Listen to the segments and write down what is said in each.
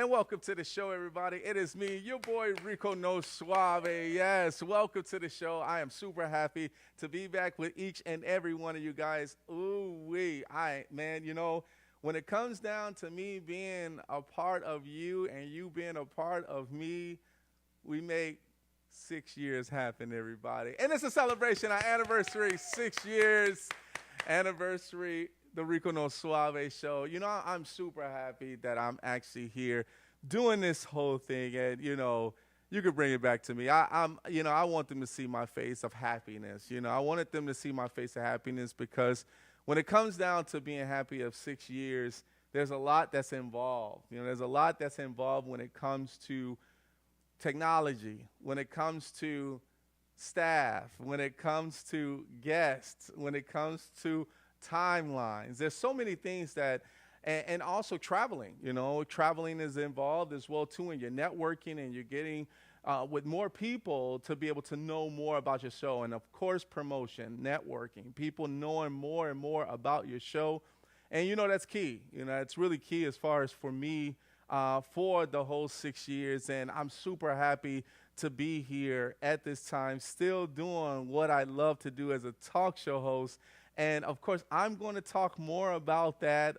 And welcome to the show, everybody. It is me, your boy Rico no Suave. Yes, welcome to the show. I am super happy to be back with each and every one of you guys. Ooh-wee. Man, when it comes down to me being a part of you and you being a part of me, we make 6 years happen, everybody. And it's a celebration, our anniversary, 6 years anniversary. The Rico no Suave show. I'm super happy that I'm actually here doing this whole thing, and you could bring it back to me. I want them to see my face of happiness. I wanted them to see my face of happiness because when it comes down to being happy of 6 years, there's a lot that's involved. There's a lot that's involved when it comes to technology, when it comes to staff, when it comes to guests, when it comes to timelines. There's so many things that, and also traveling, traveling is involved as well too, and you're networking and you're getting with more people to be able to know more about your show. And of course, promotion, networking, people knowing more and more about your show. And that's key. It's really key as far as for me for the whole 6 years. And I'm super happy to be here at this time, still doing what I love to do as a talk show host. And, of course, I'm going to talk more about that,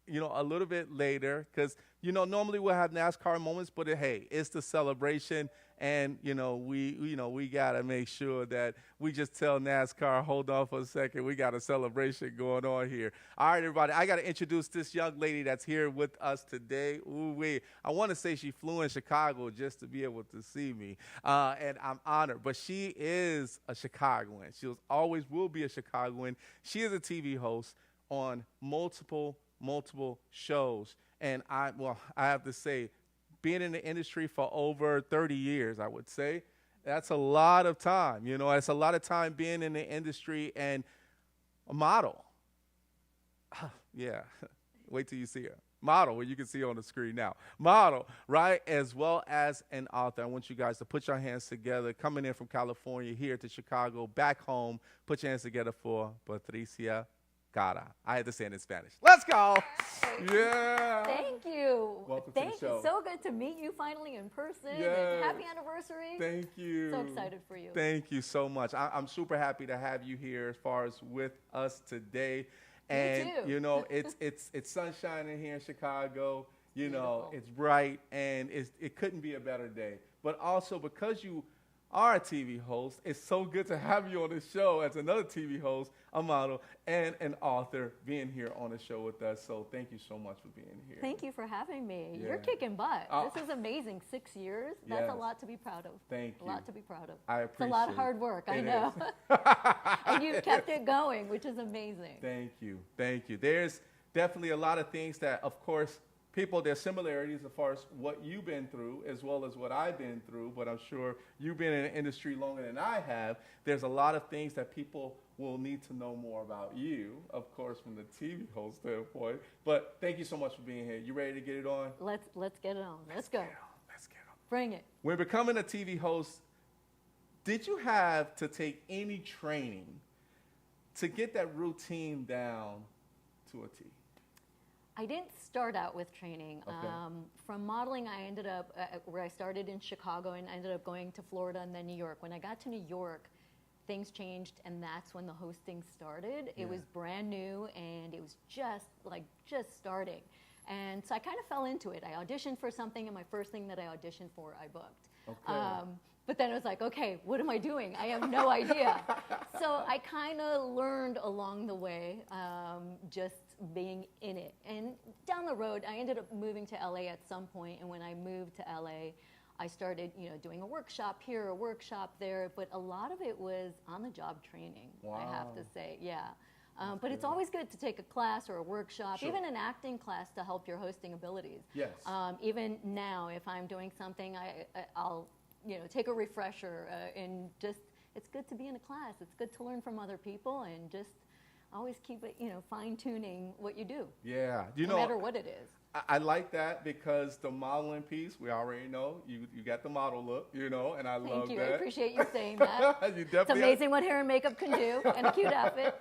a little bit later because, normally we'll have NASCAR moments, but, hey, it's the celebration. And, we got to make sure that we just tell NASCAR, hold on for a second. We got a celebration going on here. All right, everybody, I got to introduce this young lady that's here with us today. Ooh-wee. I want to say she flew in Chicago just to be able to see me, and I'm honored. But she is a Chicagoan. She always will be a Chicagoan. She is a TV host on multiple shows. And I have to say, being in the industry for over 30 years, I would say, that's a lot of time. It's a lot of time being in the industry and a model. Yeah, wait till you see her. Model, well, you can see her on the screen now. Model, right, as well as an author. I want you guys to put your hands together, coming in from California here to Chicago, back home. Put your hands together for Patricia Kara. I had to say it in Spanish. Let's go. Yeah. Thank you. Welcome to the show. So good to meet you finally in person. Yes. And happy anniversary. Thank you. So excited for you. Thank you so much. I'm super happy to have you here as far as with us today. And Me too. It's sunshine in here in Chicago. Beautiful. It's bright, and it couldn't be a better day. But also because you are a TV host, it's so good to have you on the show as another TV host, a model, and an author being here on the show with us. So thank you so much for being here. Thank you for having me. Yeah. You're kicking butt. Oh. This is amazing. 6 years. That's Yes. a lot to be proud of. Thank you. A lot to be proud of. I It's a lot of appreciate hard work, I it. know. And you've kept it going, which is amazing. Thank you. Thank you. There's definitely a lot of things that, of course, there's similarities as far as what you've been through as well as what I've been through, but I'm sure you've been in the industry longer than I have. There's a lot of things that people will need to know more about you, of course, from the TV host standpoint. But thank you so much for being here. You ready to get it on? Let's get it on. Let's go. Let's get on. Bring it. When becoming a TV host, did you have to take any training to get that routine down to a T? I didn't start out with training. Okay. From modeling, I ended up where I started in Chicago and I ended up going to Florida and then New York. When I got to New York, things changed, and that's when the hosting started. It was brand new, and it was just starting. And so I kind of fell into it. I auditioned for something, and my first thing that I auditioned for, I booked. Okay. But then it was like, okay, what am I doing? I have no idea. So I kind of learned along the way, just being in it. And down the road, I ended up moving to LA at some point. And when I moved to LA, I started, doing a workshop here, a workshop there. But a lot of it was on-the-job training, I have to say. Yeah. But it's always good to take a class or a workshop, Sure. even an acting class to help your hosting abilities. Yes. Even now, if I'm doing something, I'll take a refresher and just, it's good to be in a class. It's good to learn from other people and just always keep it, fine-tuning what you do. Yeah. No matter what it is. I like that because the modeling piece, we already know you got the model look, and I love that. Thank you. I appreciate you saying that. You definitely It's amazing what hair and makeup can do, and a cute outfit.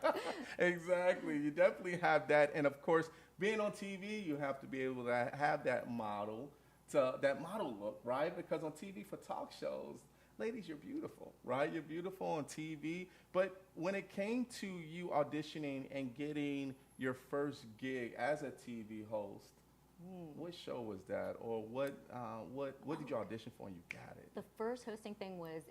Exactly. You definitely have that. And, of course, being on TV, you have to be able to have that model that model look, right? Because on TV for talk shows, ladies, you're beautiful, right? You're beautiful on TV. But when it came to you auditioning and getting your first gig as a TV host, what show was that, or what did you audition for and you got it? The first hosting thing was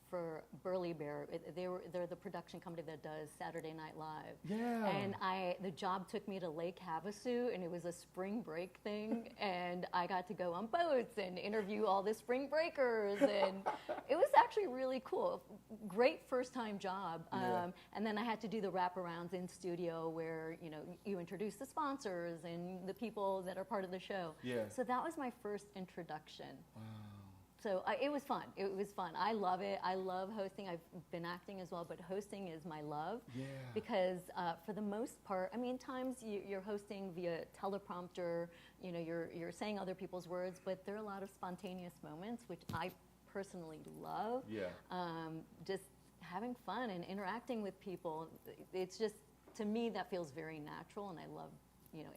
for Burly Bear. They're the production company that does Saturday Night Live. Yeah. And the job took me to Lake Havasu, and it was a spring break thing, and I got to go on boats and interview all the spring breakers, and it was actually really cool. Great first time job. And then I had to do the wraparounds in studio where you introduce the sponsors and the people that are part of the show. Yeah. So that was my first introduction. Wow. So it was fun. It was fun. I love it. I love hosting. I've been acting as well, but hosting is my love. Yeah. Because for the most part, I mean, times you're hosting via teleprompter. You're saying other people's words, but there are a lot of spontaneous moments, which I personally love. Yeah. Just having fun and interacting with people. It's just, to me, that feels very natural, and I love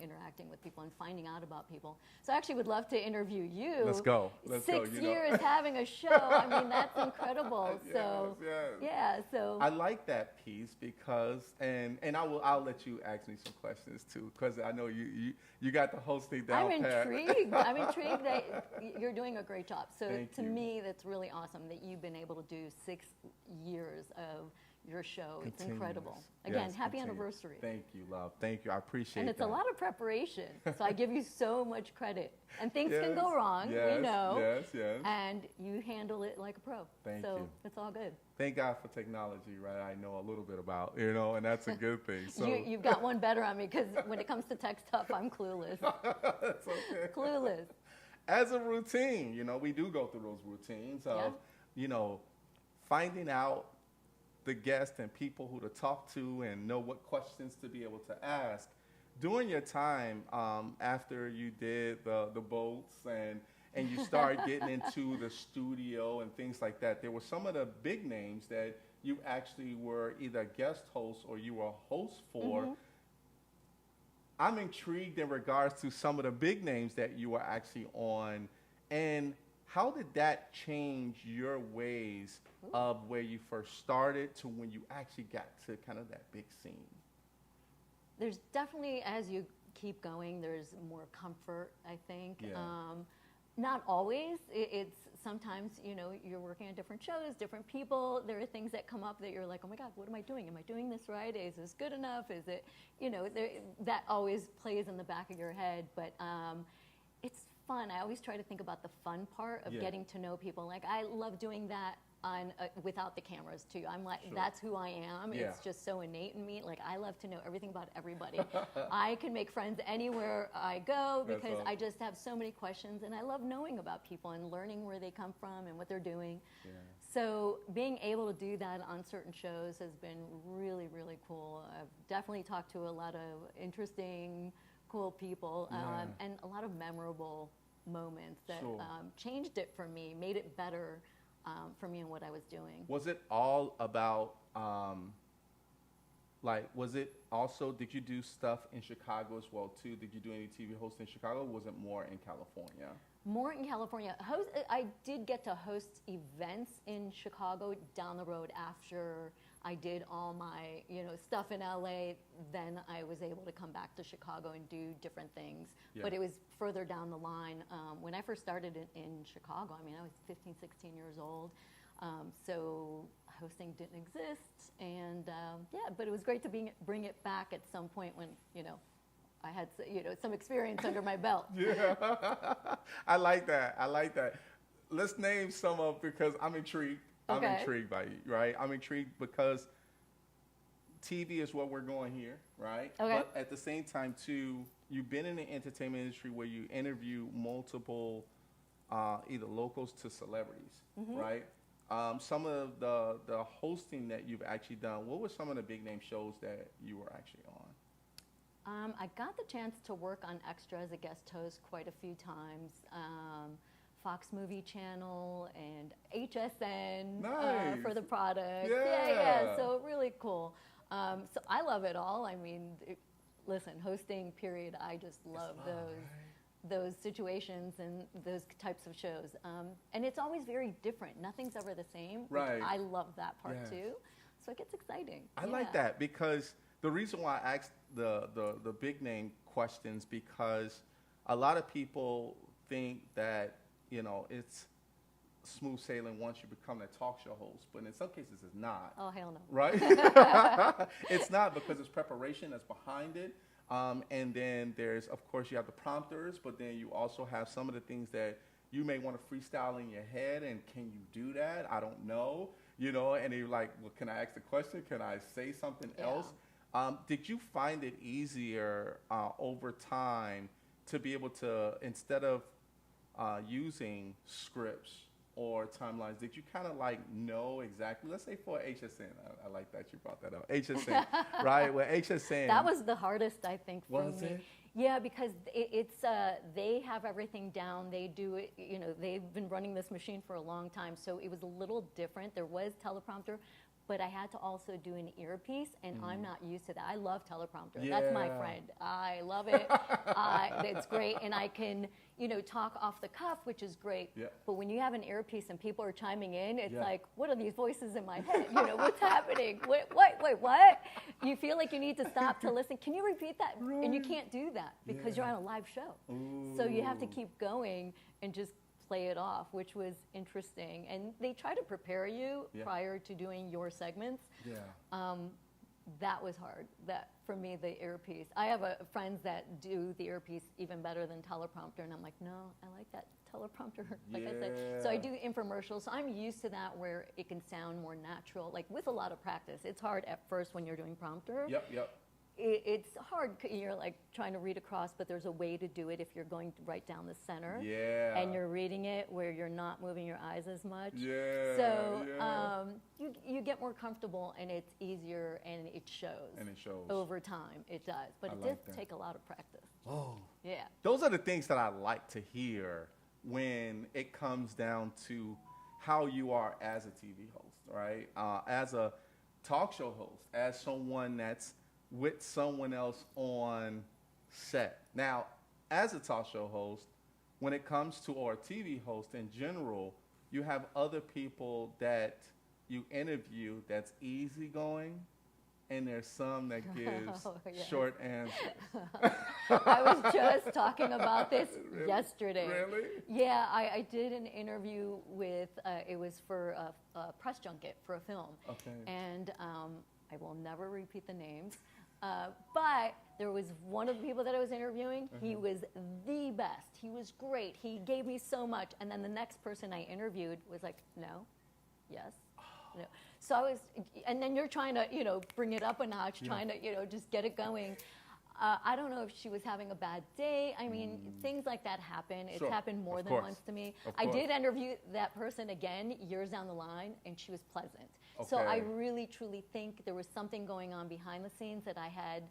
interacting with people and finding out about people. So I actually would love to interview you. Let's go. 6 years having a show. I mean, that's incredible. So yes. yeah. So I like that piece because, and I'll let you ask me some questions too, because I know you got the hosting down pat. I'm intrigued that you're doing a great job. So Thank to you. me, that's really awesome that you've been able to do 6 years of your show. It's incredible. Again, happy anniversary. Thank you, love. Thank you. I appreciate it. And it's a lot of preparation. So I give you so much credit. And things can go wrong, yes, we know. Yes. And you handle it like a pro. Thank so you. it's all good. Thank God for technology, right? I know a little bit about, and that's a good thing. So You've got one better on me, because when it comes to tech stuff, I'm clueless. That's okay. Clueless. As a routine, we do go through those routines of, finding out the guests and people who to talk to and know what questions to be able to ask. During your time after you did the boats and you started getting into the studio and things like that, there were some of the big names that you actually were either guest hosts or you were a host for. I'm intrigued in regards to some of the big names that you were actually on, and how did that change your ways of where you first started to when you actually got to kind of that big scene? There's definitely, as you keep going, there's more comfort, I think. Yeah. Not always. It's sometimes, you're working on different shows, different people. There are things that come up that you're like, oh my God, what am I doing? Am I doing this right? Is this good enough? Is it, that always plays in the back of your head. But it's fun. I always try to think about the fun part of getting to know people. Like, I love doing that without the cameras too. I'm like, that's who I am. Yeah. It's just so innate in me. Like, I love to know everything about everybody. I can make friends anywhere I go because I just have so many questions, and I love knowing about people and learning where they come from and what they're doing. Yeah. So being able to do that on certain shows has been really, really cool. I've definitely talked to a lot of interesting, cool people, and a lot of memorable moments that changed it for me, made it better for me and what I was doing. Was it all about, was it also, did you do stuff in Chicago as well too? Did you do any TV hosts in Chicago, or was it more in California? More in California. I did get to host events in Chicago down the road after I did all my, stuff in LA. Then I was able to come back to Chicago and do different things. Yeah. But it was further down the line. When I first started in Chicago, I was 15, 16 years old. So hosting didn't exist. And but it was great to bring it back at some point when, I had, some experience under my belt. Yeah, I like that. Let's name some of, because I'm intrigued. Okay. I'm intrigued by you, right? I'm intrigued because TV is what we're going here, right? Okay. But at the same time, too, you've been in the entertainment industry where you interview multiple, either locals to celebrities, right? Some of the hosting that you've actually done, what were some of the big name shows that you were actually on? I got the chance to work on Extra as a guest host quite a few times. Fox Movie Channel and HSN Nice. For the product. Yeah. So really cool. So I love it all. Listen, hosting, period, I just love those. those situations and those types of shows. And it's always very different. Nothing's ever the same. Right. I love that part Yes. too. So it gets exciting. I like that, because the reason why I asked the big name questions, because a lot of people think that, you know, it's smooth sailing once you become a talk show host, but in some cases it's not. Oh, hell no. Right? It's not, because there's preparation that's behind it. And then there's, of course, you have the prompters, but then you also have some of the things that you may want to freestyle in your head, and can you do that? I don't know. You know, and you're like, well, can I ask the question? Can I say something else? Did you find it easier over time to be able to, instead of using scripts or timelines, did you kind of like know exactly, let's say for HSN, I like that you brought that up, HSN, right? Well, HSN. That was the hardest, I think, for Was me. it? Yeah, because it's they have everything down. They do it, you know, they've been running this machine for a long time, so it was a little different. There was teleprompter, but I had to also do an earpiece, and I'm not used to that. I love teleprompter. That's my Yeah. friend. I love it. It's great, and I can, you know, talk off the cuff, which is great. Yeah. But when you have an earpiece and people are chiming in, it's Yeah. like, what are these voices in my head? You know, what's happening? Wait, what? You feel like you need to stop to listen. Can you repeat that? And you can't do that because you're on a live show. So you have to keep going and just play it off, which was interesting. And they try to prepare you prior to doing your segments. Yeah. That was hard. That, for me, the earpiece. I have friends that do the earpiece even better than teleprompter, and I'm like, no, I like that teleprompter, like I said. So I do infomercials, so I'm used to that, where it can sound more natural, like with a lot of practice. It's hard at first when you're doing prompter. Yep. It's hard, you're like trying to read across, but there's a way to do it if you're going right down the center. Yeah. And you're reading it where you're not moving your eyes as much. Yeah. So you get more comfortable, and it's easier, and it shows. And it shows. Over time, it does. But it like does take a lot of practice. Oh. Yeah. Those are the things that I like to hear when it comes down to how you are as a TV host, right? As a talk show host, as someone that's with someone else on set. Now, as a talk show host, when it comes to, or a TV host in general, you have other people that you interview that's easygoing, and there's some that gives short answers. I was just talking about this yesterday. Really? Yeah, I did an interview with, it was for a press junket for a film. Okay. And I will never repeat the names. But there was one of the people that I was interviewing. He was the best. He was great. He gave me so much. And then the next person I interviewed was like, no, yes, no. So I was, and then you're trying to, you know, bring it up a notch, trying to, you know, just get it going. I don't know if she was having a bad day. I mean, things like that happen. It's happened more than once to me. I did interview that person again years down the line, and she was pleasant. Okay. So I really, truly think there was something going on behind the scenes that I had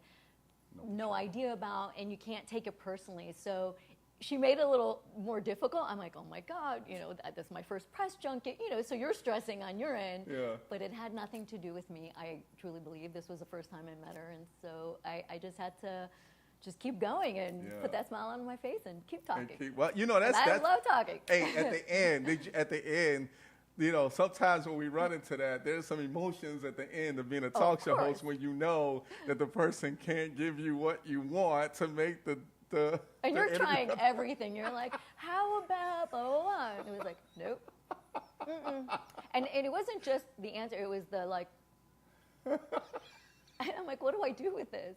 no idea about, and you can't take it personally. So she made it a little more difficult. I'm like, oh my God, you know, that's my first press junket, you know, so you're stressing on your end. Yeah. But it had nothing to do with me. I truly believe this was the first time I met her, and so I just had to just keep going and put that smile on my face and keep talking. Well, you know, that's I love talking. Hey, at the end, you know, sometimes when we run into that, there's some emotions at the end of being a talk show host, when you know that the person can't give you what you want to make the and you're trying everything. You're like, how about blah, blah, blah? And it was like, nope. And it wasn't just the answer. It was the like, and I'm like, what do I do with this?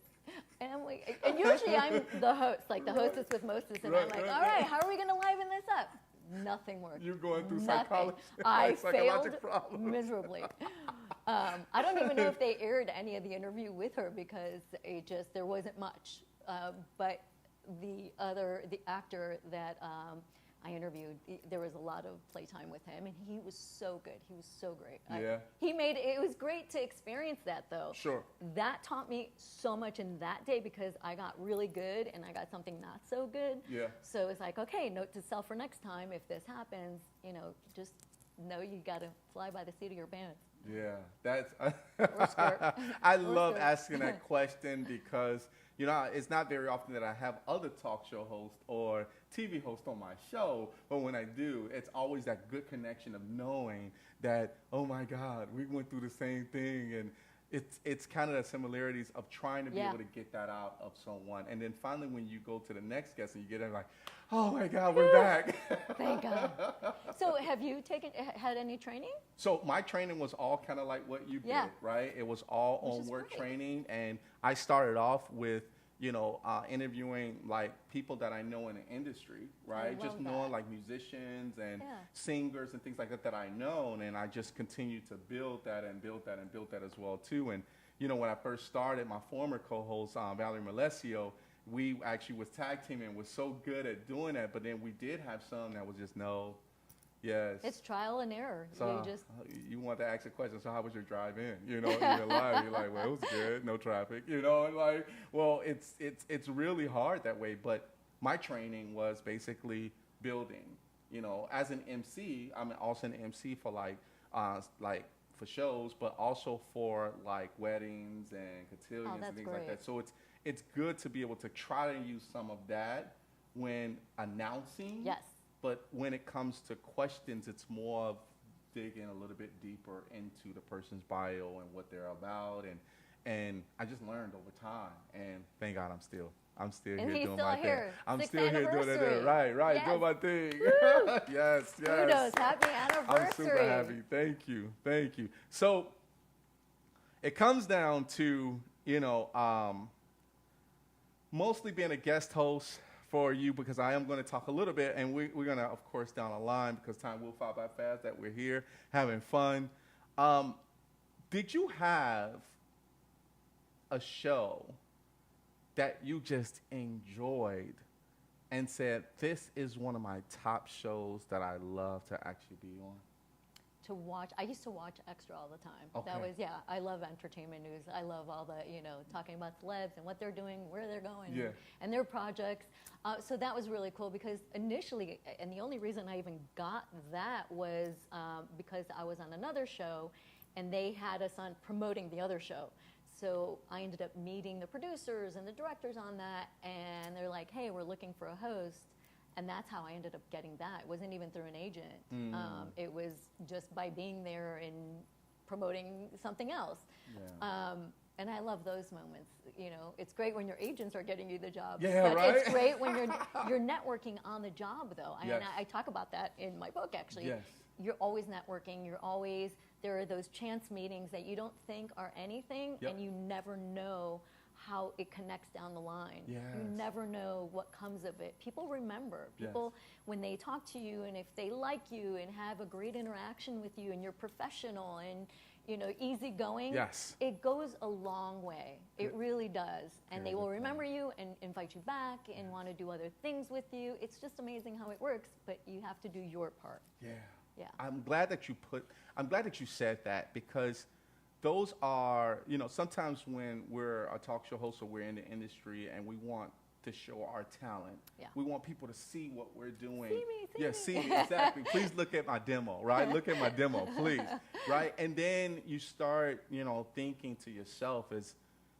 And I'm like, and usually I'm the host, like the hostess with mostess, and I'm like, all right, how are we going to liven this up? Nothing worked. You're going through psychology. I failed miserably. I don't even know if they aired any of the interview with her because there wasn't much. But the actor that I interviewed, there was a lot of playtime with him, and he was so good. He was so great. Yeah. It was great to experience that, though. Sure. That taught me so much in that day because I got really good and I got something not so good. Yeah. So it's like, okay, note to self for next time, if this happens, you know, just know you got to fly by the seat of your pants. Yeah, that's. Or skirt. I love asking that question because You know, it's not very often that I have other talk show hosts or TV hosts on my show, but when I do, it's always that good connection of knowing that, oh my God, we went through the same thing, and it's kind of the similarities of trying to be able to get that out of someone. And then finally, when you go to the next guest and you get in like, oh my God, we're back. Thank God. So have you had any training? So my training was all kind of like what you did, right? It was all on work training. And I started off with, you know, interviewing like people that I know in the industry, right? Just knowing like musicians and singers and things like that I know. And I just continued to build that and build that and build that as well too. And, you know, when I first started, my former co-host, Valerie Malesio, we actually was tag teaming and was so good at doing that. But then we did have some that was just yes. It's trial and error. So you want to ask a question. So how was your drive in? You know, in your life, you're like, well, it was good, no traffic. You know, and like, well, it's really hard that way. But my training was basically building. You know, as an MC, I'm also an MC for like for shows, but also for like weddings and cotillions and things like that. So it's good to be able to try to use some of that when announcing. Yes. But when it comes to questions, it's more of digging a little bit deeper into the person's bio and what they're about, and I just learned over time. And thank God I'm still here doing my thing. I'm still here doing it. Right, doing my thing. yes. Kudos, happy anniversary. I'm super happy. Thank you. So it comes down to, you know, mostly being a guest host for you, because I am going to talk a little bit, and we're going to, of course, down the line, because time will fly by fast, that we're here having fun. Did you have a show that you just enjoyed and said, this is one of my top shows that I love to actually be on? To watch, I used to watch Extra all the time. Okay. That was, I love entertainment news. I love all the, you know, talking about celebs and what they're doing, where they're going, and their projects. So that was really cool, because initially, and the only reason I even got that was because I was on another show, and they had us on promoting the other show. So I ended up meeting the producers and the directors on that, and they're like, hey, we're looking for a host. And that's how I ended up getting that. It wasn't even through an agent. It was just by being there and promoting something else. Yeah. And I love those moments. You know, it's great when your agents are getting you the job. Yeah, but right? It's great when you're networking on the job, though. And I talk about that in my book, actually. Yes. You're always networking. There are those chance meetings that you don't think are anything, and you never know how it connects down the line. Yes. You never know what comes of it. People remember. People, when they talk to you, and if they like you and have a great interaction with you, and you're professional and, you know, easygoing, it goes a long way. It really does. And they will remember you and invite you back and want to do other things with you. It's just amazing how it works, but you have to do your part. Yeah. Yeah. I'm glad that you said that, because those are, you know, sometimes when we're a talk show host or we're in the industry and we want to show our talent, we want people to see what we're doing. See me. Exactly. Please look at my demo, right? Look at my demo, please, right? And then you start, you know, thinking to yourself is,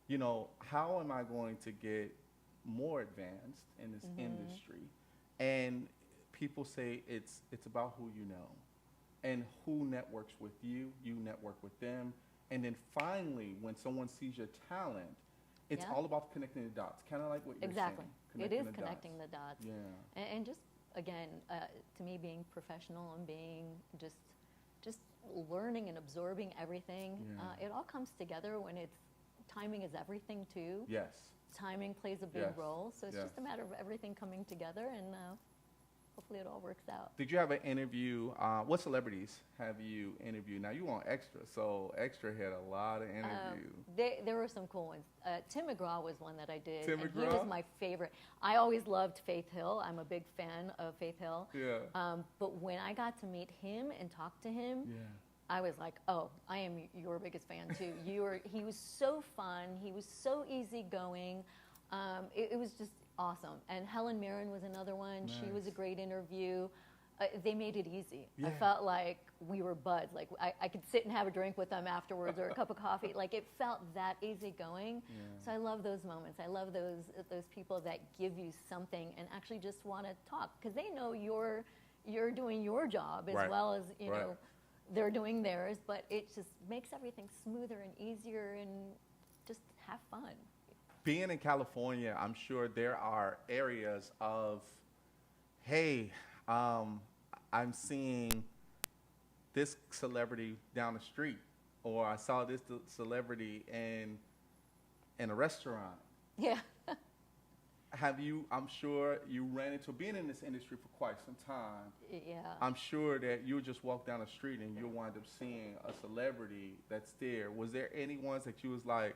you know, how am I going to get more advanced in this industry? And people say it's about who you know and who networks with you. You network with them. And then finally, when someone sees your talent, it's all about connecting the dots, kind of like what you're saying. It is connecting the dots. Yeah. And just, again, to me, being professional and being just learning and absorbing everything, it all comes together when timing is everything, too. Yes. Timing plays a big role. So it's just a matter of everything coming together, and hopefully it all works out. Did you have an interview? What celebrities have you interviewed? Now, you on Extra, so Extra had a lot of interviews. There were some cool ones. Tim McGraw was one that I did. Tim and McGraw? He was my favorite. I always loved Faith Hill. I'm a big fan of Faith Hill. Yeah. But when I got to meet him and talk to him, I was like, oh, I am your biggest fan, too. He was so fun. He was so easygoing. It was just awesome. And Helen Mirren was another one. Nice. She was a great interview. They made it easy. Yeah. I felt like we were buds. Like I could sit and have a drink with them afterwards or a cup of coffee. Like it felt that easygoing. Yeah. So I love those moments. I love those people that give you something and actually just want to talk because they know you're doing your job as Right. well as you Right. know they're doing theirs. But it just makes everything smoother and easier and just have fun. Being in California, I'm sure there are areas of, hey, I'm seeing this celebrity down the street, or I saw this celebrity in a restaurant. Yeah. Have you? I'm sure you ran into being in this industry for quite some time. Yeah. I'm sure that you just walk down the street and you'll wind up seeing a celebrity that's there. Was there any ones that you was like,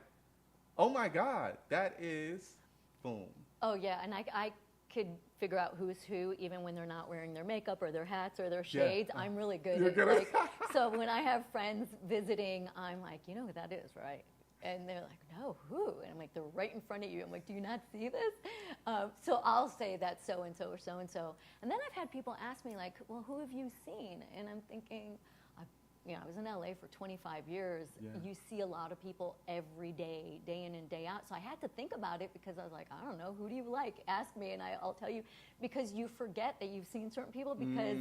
oh my God, that is, boom. Oh yeah, and I could figure out who's who even when they're not wearing their makeup or their hats or their shades. Yeah. I'm really good You're at good at- like, so when I have friends visiting, I'm like, you know who that is, right? And they're like, no, who? And I'm like, they're right in front of you. I'm like, do you not see this? So I'll say that so-and-so or so-and-so. And then I've had people ask me like, well, who have you seen? And I'm thinking, I was in LA for 25 years. Yeah. You see a lot of people every day, day in and day out. So I had to think about it because I was like, I don't know, who do you like? Ask me and I'll tell you. Because you forget that you've seen certain people because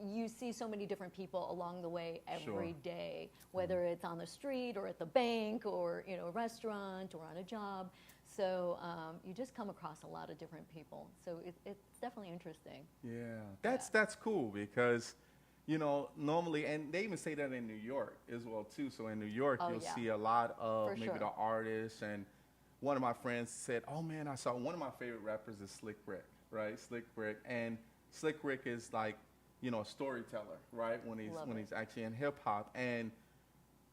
you see so many different people along the way every day, whether it's on the street or at the bank or a restaurant or on a job. So you just come across a lot of different people. So it's definitely interesting. Yeah, that's cool because, normally, and they even say that in New York as well too. So in New York, you'll see a lot of For maybe sure. the artists. And one of my friends said, "Oh man, I saw one of my favorite rappers is Slick Rick, right? Slick Rick, and Slick Rick is like, a storyteller, right? When he's actually in hip hop." And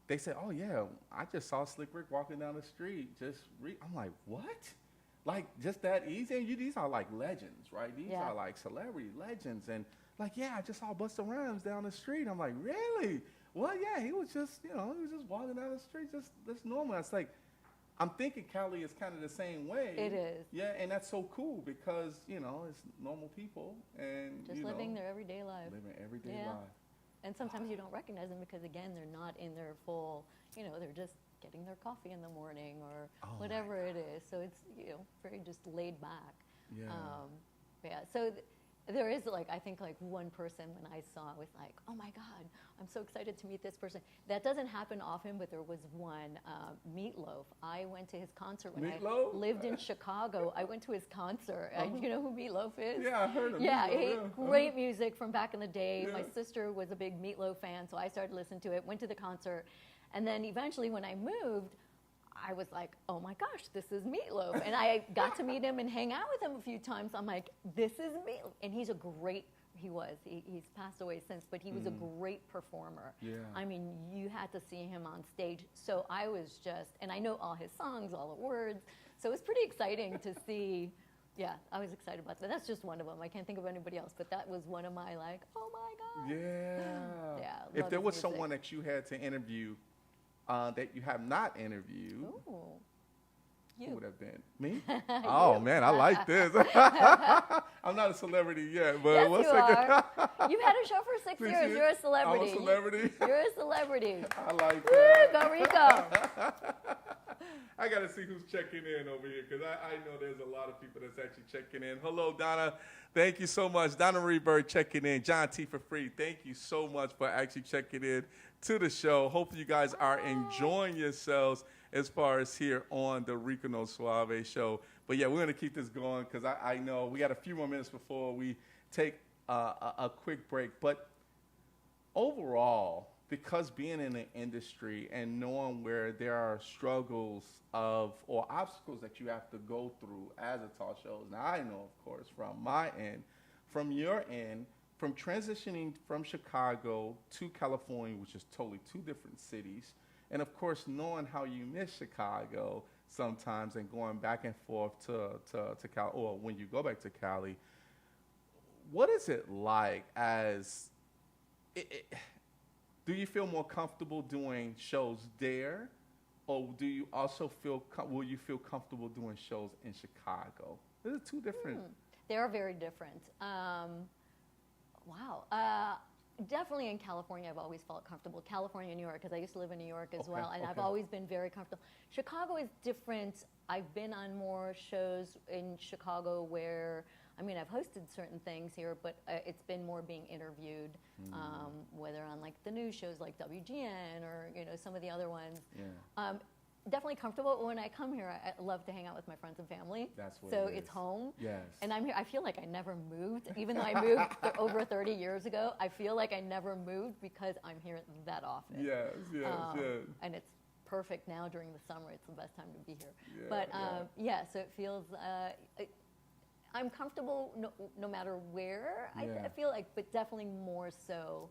they said, "Oh yeah, I just saw Slick Rick walking down the street. I'm like, what? Like just that easy? And these are like legends, right? These are like celebrity legends." And like, yeah, I just saw Busta Rhymes down the street. I'm like, really? Well, yeah, he was just walking down the street, just normal. It's like, I'm thinking Cali is kind of the same way. It is. Yeah, and that's so cool because, it's normal people and, Just living their everyday life. Living everyday life. And sometimes you don't recognize them because, again, they're not in their full, they're just getting their coffee in the morning or whatever it is. So it's, very just laid back. Yeah. So there is I think one person when I saw was like, oh my God, I'm so excited to meet this person. That doesn't happen often, but there was one, Meatloaf. I went to his concert when Meatloaf? I lived in Chicago. I went to his concert. You know who Meatloaf is? Yeah, I heard of Yeah, Meatloaf. great music from back in the day. Yeah. My sister was a big Meatloaf fan, so I started listening to it, went to the concert. And then eventually when I moved, I was like, oh my gosh, this is Meatloaf. And I got to meet him and hang out with him a few times. I'm like, this is Meatloaf. And he's he's passed away since, but he was a great performer. Yeah. I mean, you had to see him on stage. So I was and I know all his songs, all the words. So it was pretty exciting to see. Yeah, I was excited about that. That's just one of them. I can't think of anybody else, but that was one of my oh my God. Yeah. Yeah. If love there his was music. someone that you had to interview that you have not interviewed, Ooh. who You. would have been? Me? Oh, man, I like this. I'm not a celebrity yet, but Yes, what's you are. You've had a show for 6 6 years. years? You're a celebrity. I'm a celebrity? You're a celebrity. I like Woo, that. go Rico. I got to see who's checking in over here because I know there's a lot of people that's actually checking in. Hello, Donna. Thank you so much. Donna Reberg checking in. John T. for free. Thank you so much for actually checking in to the show. Hopefully you guys are enjoying yourselves as far as here on the Rico No Suave show. But yeah, we're going to keep this going because I know we got a few more minutes before we take a quick break. But overall, because being in the industry and knowing where there are struggles or obstacles that you have to go through as a talk show, now I know, of course, from my end, from your end, from transitioning from Chicago to California, which is totally two different cities, and of course, knowing how you miss Chicago sometimes and going back and forth to Cali, or when you go back to Cali, what is it like as do you feel more comfortable doing shows there, or do you also will you feel comfortable doing shows in Chicago? Those are two different. They are very different. Wow. Definitely in California, I've always felt comfortable. California, New York, because I used to live in New York as well, and I've always been very comfortable. Chicago is different. I've been on more shows in Chicago where, I mean, I've hosted certain things here, but it's been more being interviewed, whether on like the news shows like WGN or, you know, some of the other ones. Yeah. Definitely comfortable. When I come here, I love to hang out with my friends and family. That's what so it is. It's home. Yes. And I'm here. I feel like I never moved, even though I moved over 30 years ago. I feel like I never moved because I'm here that often. Yes, yes. And it's perfect now during the summer. It's the best time to be here. Yeah, but so it feels. I'm comfortable no matter where. I feel like, but definitely more so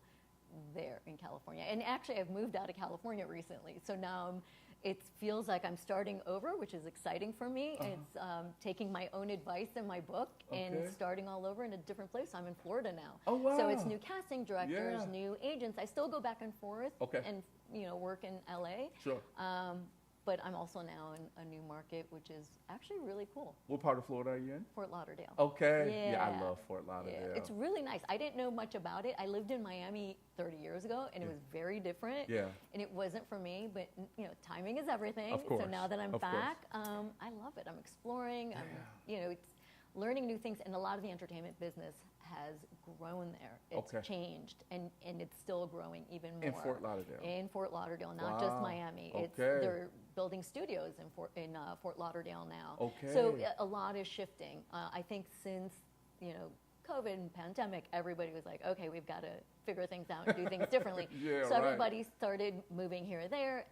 there in California. And actually, I've moved out of California recently, so now it feels like I'm starting over, which is exciting for me. It's taking my own advice in my book and starting all over in a different place. I'm in Florida now. Oh, wow. So it's new casting directors, new agents. I still go back and forth and work in LA. Sure. But I'm also now in a new market, which is actually really cool. What part of Florida are you in? Fort Lauderdale. Okay. Yeah, I love Fort Lauderdale. Yeah. It's really nice. I didn't know much about it. I lived in Miami 30 years ago, and it was very different. Yeah. And it wasn't for me, but timing is everything. Of course. So now that I'm back, I love it. I'm exploring. It's learning new things, and a lot of the entertainment business has grown there. It's changed, and it's still growing even more. In Fort Lauderdale. In Fort Lauderdale, not just Miami. They're building studios in Fort Lauderdale now. Okay. So a lot is shifting. I think since COVID and pandemic, everybody was like, okay, we've got to figure things out and do things differently. So everybody started moving here or there.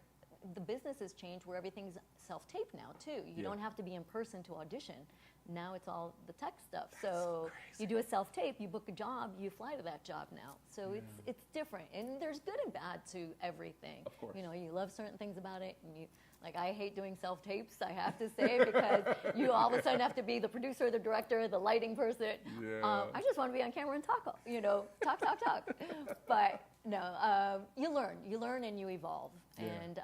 The business has changed where everything's self-tape now too. You don't have to be in person to audition. Now it's all the tech stuff. So you do a self-tape, you book a job, you fly to that job now. So it's different, and there's good and bad to everything. Of course. You love certain things about it, and I hate doing self-tapes, I have to say, because you all of a sudden have to be the producer, the director, the lighting person. Yeah. I just want to be on camera and talk, talk. But no, you learn and you evolve, and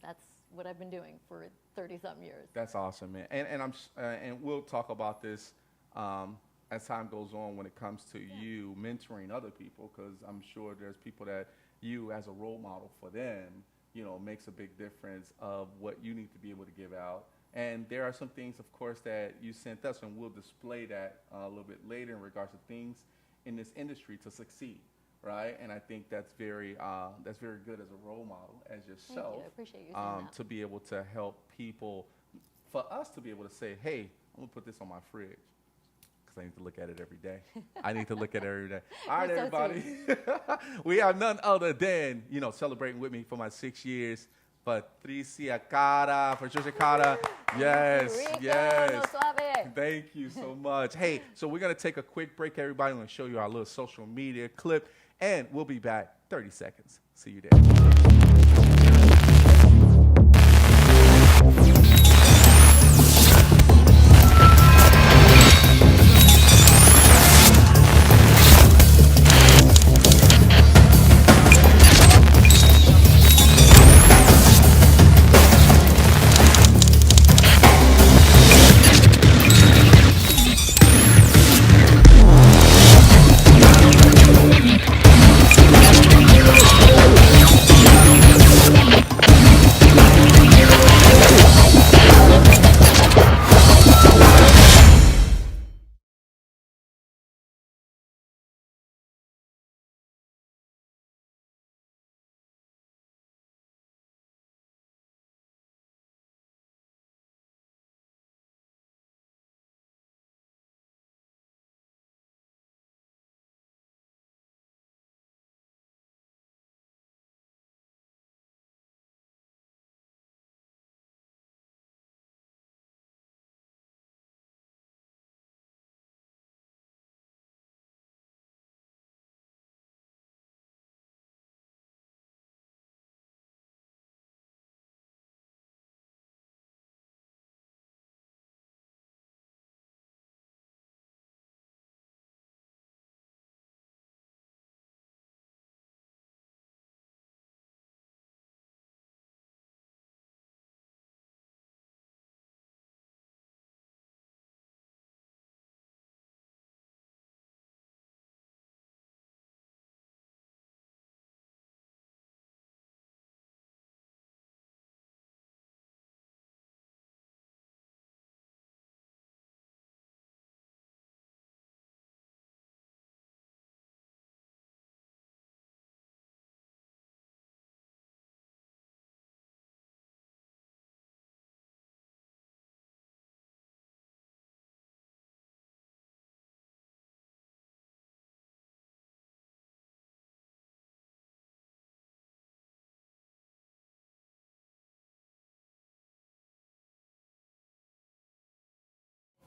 that's what I've been doing for 30-something years. That's awesome, man. And we'll talk about this as time goes on when it comes to you mentoring other people, because I'm sure there's people that you as a role model for them, makes a big difference of what you need to be able to give out. And there are some things, of course, that you sent us, and we'll display that a little bit later in regards to things in this industry to succeed. Right, and I think that's very good as a role model, as yourself. Thank you. I appreciate you saying that. To be able to help people, for us to be able to say, hey, I'm gonna put this on my fridge because I need to look at it every day. I need to look at it every day. All right, everybody. We have none other than celebrating with me for my 6 years, Patricia Kara, Patricia Kara. Yes, Rico, yes. Suave. Thank you so much. Hey, so we're going to take a quick break, everybody. I'm going to show you our little social media clip, and we'll be back 30 seconds. See you there.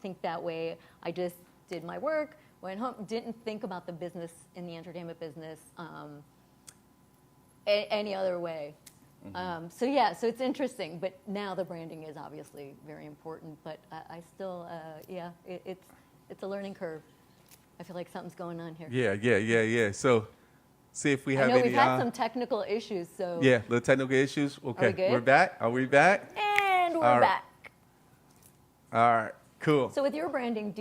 think that way. I just did my work, went home, didn't think about the business in the entertainment business any other way. So it's interesting, but now the branding is obviously very important, but I still, it's a learning curve. I feel like something's going on here. Yeah. So, see if we have any. I know we've had some technical issues, so. Yeah, little technical issues. Okay, Are we good? We're back. Are we back? And we're back. All right, cool. So with your branding,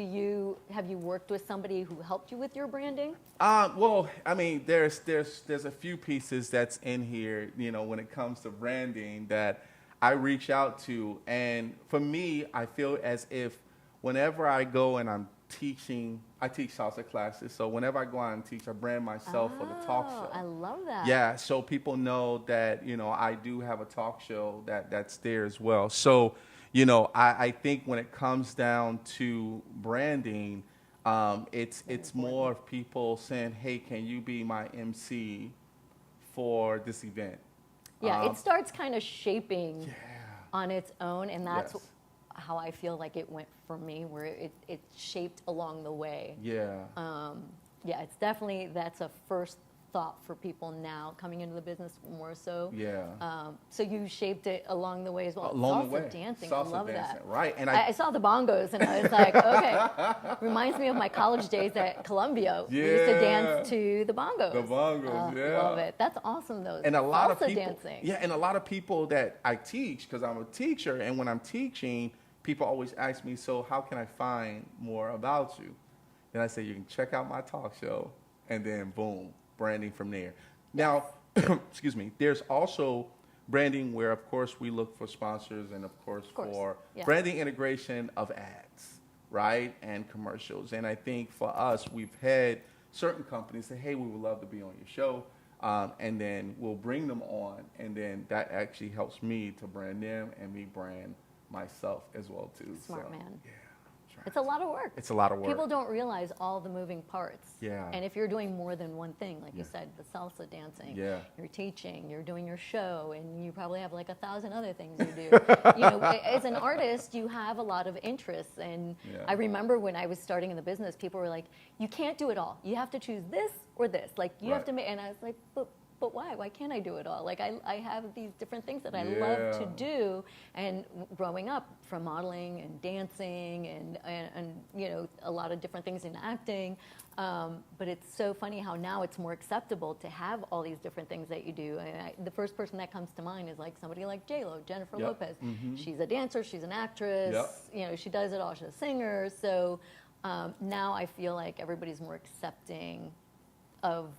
have you worked with somebody who helped you with your branding? Well, I mean, there's a few pieces that's in here, when it comes to branding that I reach out to. And for me, I feel as if whenever I go and I'm teaching, I teach salsa classes. So whenever I go out and teach, I brand myself for the talk show. I love that. Yeah, so people know that, I do have a talk show that's there as well. So, I think when it comes down to branding, it's more of people saying, hey, can you be my MC for this event? Yeah, it starts kind of shaping on its own, and that's how I feel like it went for me, where it shaped along the way. Yeah. It's definitely, that's a first thought for people now coming into the business more so. Yeah. So you shaped it along the way as well. Along salsa the way. Dancing, Salsa I love dancing, that. right. And I saw the bongos and I was like, okay. Reminds me of my college days at Columbia. We used to dance to the bongos. The bongos, yeah. Love it. That's awesome though. And a lot of salsa people, dancing. Yeah, and a lot of people that I teach, because I'm a teacher, and when I'm teaching, people always ask me, so how can I find more about you? And I say, you can check out my talk show, and then boom, branding from there. Now, excuse me, there's also branding where, of course, we look for sponsors and, of course. For branding integration of ads, right, and commercials. And I think for us, we've had certain companies say, hey, we would love to be on your show, and then we'll bring them on, and then that actually helps me to brand them and me brand myself as well, too. Smart man. Yeah. It's a lot of work. It's a lot of work. People don't realize all the moving parts. Yeah. And if you're doing more than one thing, like you said, the salsa dancing, you're teaching, you're doing your show, and you probably have like 1,000 other things you do. As an artist, you have a lot of interests. And I remember when I was starting in the business, people were like, you can't do it all. You have to choose this or this. Like, you have to make, and I was like, but why? Why can't I do it all? Like, I have these different things that I love to do. And growing up, from modeling and dancing and a lot of different things in acting. But it's so funny how now it's more acceptable to have all these different things that you do. And the first person that comes to mind is like somebody like J-Lo, Jennifer Lopez. Mm-hmm. She's a dancer, she's an actress, she does it all, she's a singer. So now I feel like everybody's more accepting of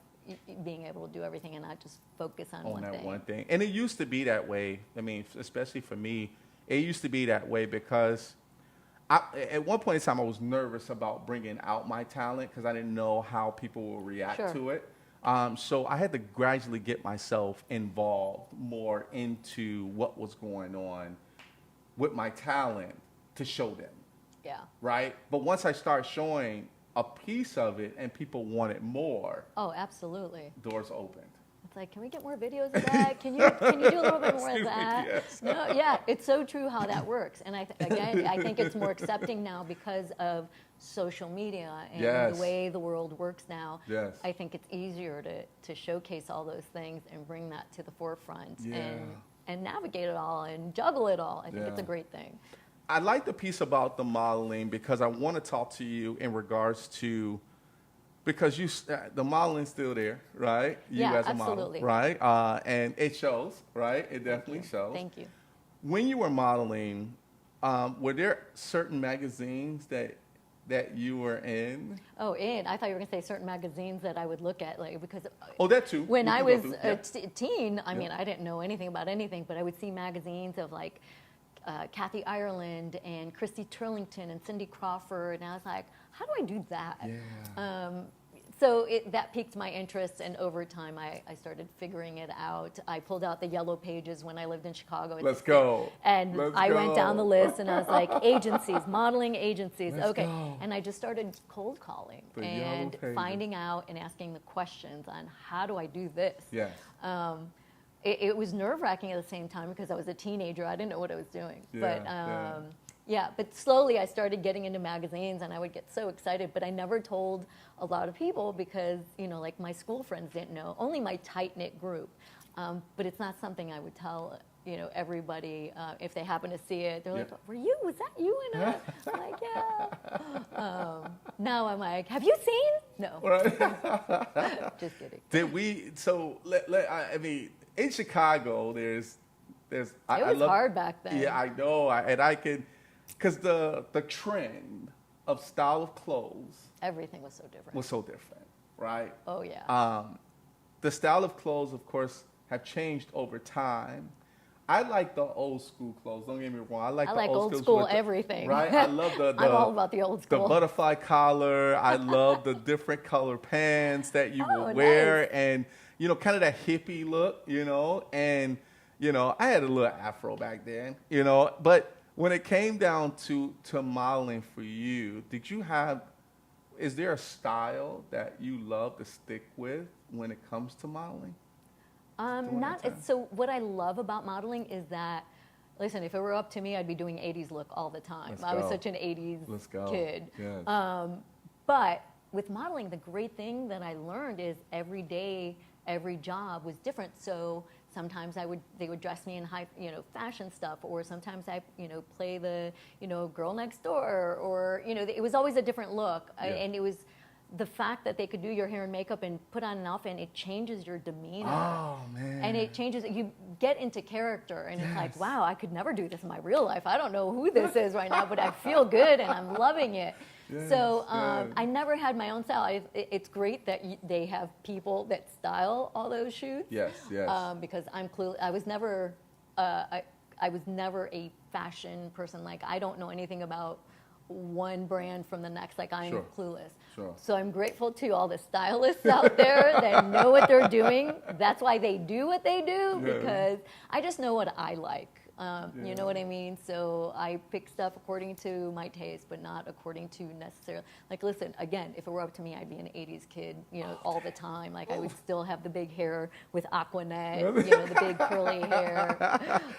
being able to do everything and not just focus on one thing. And it used to be that way. I mean, especially for me, it used to be that way because at one point in time I was nervous about bringing out my talent because I didn't know how people will react to it. So I had to gradually get myself involved more into what was going on with my talent to show them. Yeah. Right? But once I start showing a piece of it and people wanted more. Oh, absolutely. Doors opened. It's like, can we get more videos of that? Can you do a little bit more of that? Yes. No, yeah, it's so true how that works. And I think it's more accepting now because of social media and the way the world works now. Yes. I think it's easier to showcase all those things and bring that to the forefront and navigate it all and juggle it all. I think it's a great thing. I like the piece about the modeling because I want to talk to you in regards to, because the modeling's still there, right? You as a absolutely. model, right? And it shows, right? It definitely shows. Thank you. When you were modeling, were there certain magazines that you were in? Oh, I thought you were going to say certain magazines that I would look at, like, because that too. When I was a teen, I mean, I didn't know anything about anything, but I would see magazines of like Kathy Ireland and Christy Turlington and Cindy Crawford, and I was like, how do I do that? Yeah. So that piqued my interest, and over time I started figuring it out. I pulled out the yellow pages when I lived in Chicago. Let's go. And I went down the list, and I was like, agencies, modeling agencies. Let's okay. go. And I just started cold calling and finding out and asking the questions on how do I do this? Yes. It was nerve-wracking at the same time because I was a teenager. I didn't know what I was doing. Yeah, but slowly I started getting into magazines and I would get so excited, but I never told a lot of people because, like my school friends didn't know, only my tight-knit group. But it's not something I would tell, everybody if they happen to see it. They're like, was that you? And I'm like, yeah. Now I'm like, have you seen? No. Right. Just kidding. Did we, so, I mean, in Chicago, there's it was hard back then. Yeah, I know. And I can, because the trend of style of clothes. Everything was so different. Right? Oh, yeah. The style of clothes, of course, have changed over time. I like the old school clothes. Don't get me wrong. I like old school everything. Right? I love the I'm all about the old school. The butterfly collar. I love the different color pants that you will wear. Nice. And, kind of that hippie look, And, I had a little afro back then, But when it came down to modeling for you, is there a style that you love to stick with when it comes to modeling? So what I love about modeling is that, listen, if it were up to me, I'd be doing 80s look all the time. I was such an 80s kid. Yes. But with modeling, the great thing that I learned is every day, every job was different. So sometimes they would dress me in high, fashion stuff, or sometimes I, play the, girl next door, or, it was always a different look. Yeah. And it was the fact that they could do your hair and makeup and put on an outfit, and it changes your demeanor. Oh, man. And it changes, you get into character, and it's like, wow, I could never do this in my real life. I don't know who this is right now, but I feel good and I'm loving it. Yes, so I never had my own style. It's great that they have people that style all those shoots. Yes. Because I'm clueless. I was never a fashion person. Like, I don't know anything about one brand from the next. Like, I'm clueless. Sure. So I'm grateful to all the stylists out there that know what they're doing. That's why they do what they do, because I just know what I like. You know what I mean? So I pick stuff according to my taste, but not according to necessarily. Like, listen, again, if it were up to me, I'd be an 80s kid, all the time. Like, I would still have the big hair with Aquanet, the big curly hair.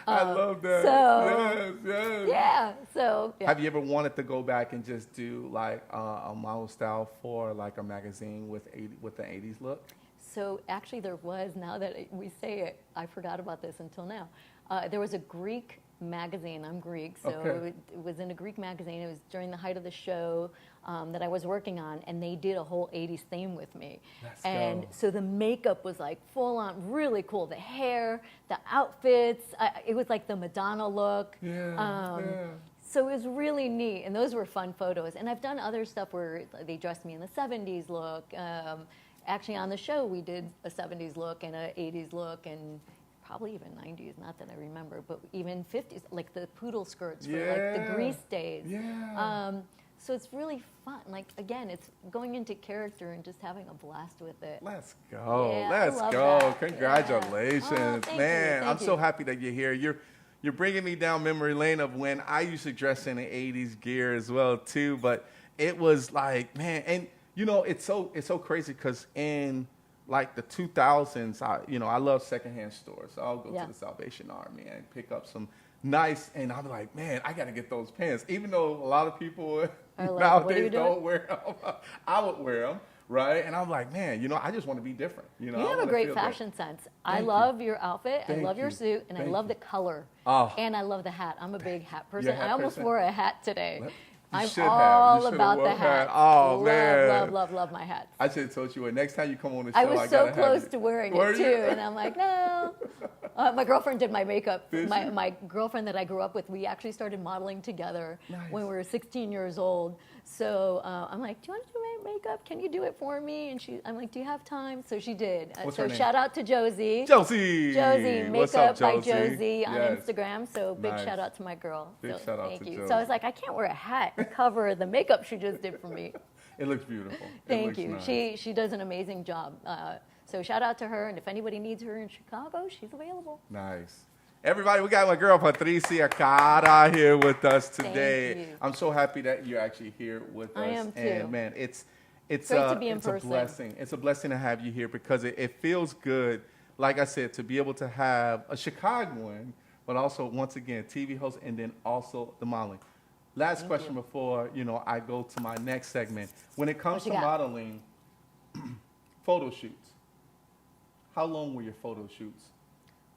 I love that. So, yes. Yeah. So, yeah. Have you ever wanted to go back and just do like a model style for like a magazine with an 80s look? So actually there was, now that we say it, I forgot about this until now. There was a Greek magazine. I'm Greek, so it was in a Greek magazine. It was during the height of the show that I was working on, and they did a whole 80s theme with me. So the makeup was like full on, really cool. The hair, the outfits, it was like the Madonna look. So it was really neat, and those were fun photos. And I've done other stuff where they dressed me in the 70s look. Actually, on the show, we did a 70s look and an 80s look, and probably even 90s, not that I remember, but even 50s, like the poodle skirts for like the Grease days. So it's really fun. Like, again, it's going into character and just having a blast with it. Let's go. Yeah, Let's go. that. Congratulations. Oh, thank Man, you. I'm so happy that you're here. You're bringing me down memory lane of when I used to dress in the 80s gear as well, too. But it was like, man, and it's so crazy because in like the 2000s, I love secondhand stores. So I'll go to the Salvation Army and pick up some nice, and I'm like, man, I got to get those pants. Even though a lot of people nowadays don't wear them, I would wear them, right? And I'm like, man, I just want to be different. You have a great fashion sense. I love your outfit. I love your suit, and I love the color. And I love the hat. I'm a big hat person. I almost wore a hat today. I'm all about the hat. Oh, man. Love my hats. I should have told you, next time you come on the show, I was so close to wearing it, too. And I'm like, no. My girlfriend did my makeup. My girlfriend that I grew up with, we actually started modeling together when we were 16 years old. So I'm like, do you want to do my makeup? Can you do it for me? And I'm like, do you have time? So she did. What's so her name? Shout out to Josie. Josie, Makeup by Josie? Josie on Instagram. So big shout out to my girl. Thank you. So I was like, I can't wear a hat and cover the makeup she just did for me. It looks beautiful. Thank you. Nice. She does an amazing job. So shout out to her, and if anybody needs her in Chicago, she's available. Nice. Everybody, we got my girl Patricia Kara here with us today. Thank you. I'm so happy that you're actually here with us. I am too. And man, it's great to be in it's person. a blessing. It's a blessing to have you here because it feels good, like I said, to be able to have a Chicagoan, but also once again TV host, and then also the modeling. Last question before, I go to my next segment. When it comes to modeling, photo shoots, how long were your photo shoots?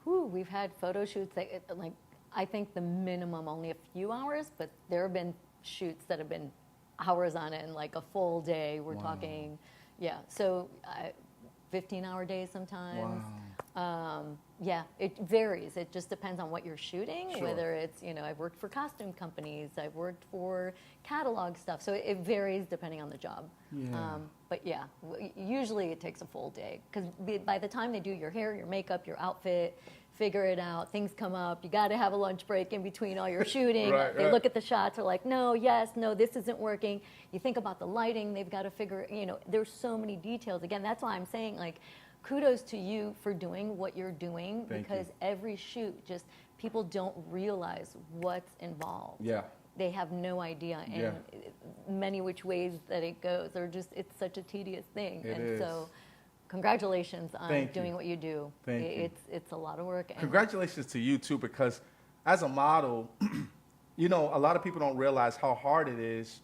We've had photo shoots that, like, I think the minimum only a few hours, but there have been shoots that have been hours on it and like a full day. We're talking, so 15-hour days sometimes. Wow. Yeah, it varies. It just depends on what you're shooting, Sure. whether it's, I've worked for costume companies, I've worked for catalog stuff, so it varies depending on the job. Yeah. But yeah, usually it takes a full day, because by the time they do your hair, your makeup, your outfit, figure it out, things come up, you got to have a lunch break in between all your shooting. They look at the shots, are like, no, yes, no, this isn't working. You think about the lighting, they've got to figure, there's so many details. Again, that's why I'm saying, like, kudos to you for doing what you're doing. Thank because you. every shoot, just people don't realize what's involved. Yeah. They have no idea, and many which ways that it goes, it's such a tedious thing. It is. So congratulations on Thank doing you. what you do. Thank you. It's a lot of work. And Congratulations to you too, because as a model, a lot of people don't realize how hard it is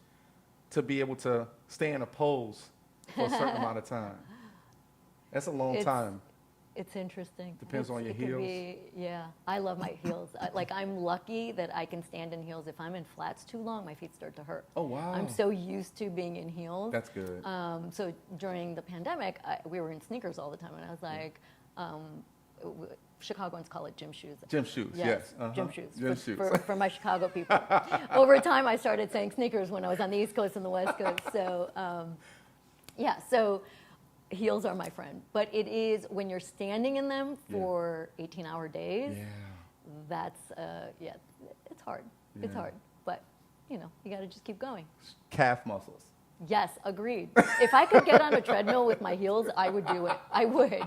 to be able to stay in a pose for a certain amount of time. That's a long time. It's interesting. Depends on your it can heels. I love my heels. I'm lucky that I can stand in heels. If I'm in flats too long, my feet start to hurt. Oh, wow. I'm so used to being in heels. That's good. So during the pandemic, we were in sneakers all the time, and I was like, Chicagoans call it gym shoes. Gym shoes, yes. Gym shoes. Gym shoes. For my Chicago people. Over time, I started saying sneakers when I was on the East Coast and the West Coast. So, so heels are my friend. But it is, when you're standing in them for 18-hour days, that's, it's hard. It's hard. But, you got to just keep going. Calf muscles. Yes, agreed. If I could get on a treadmill with my heels, I would do it. I would.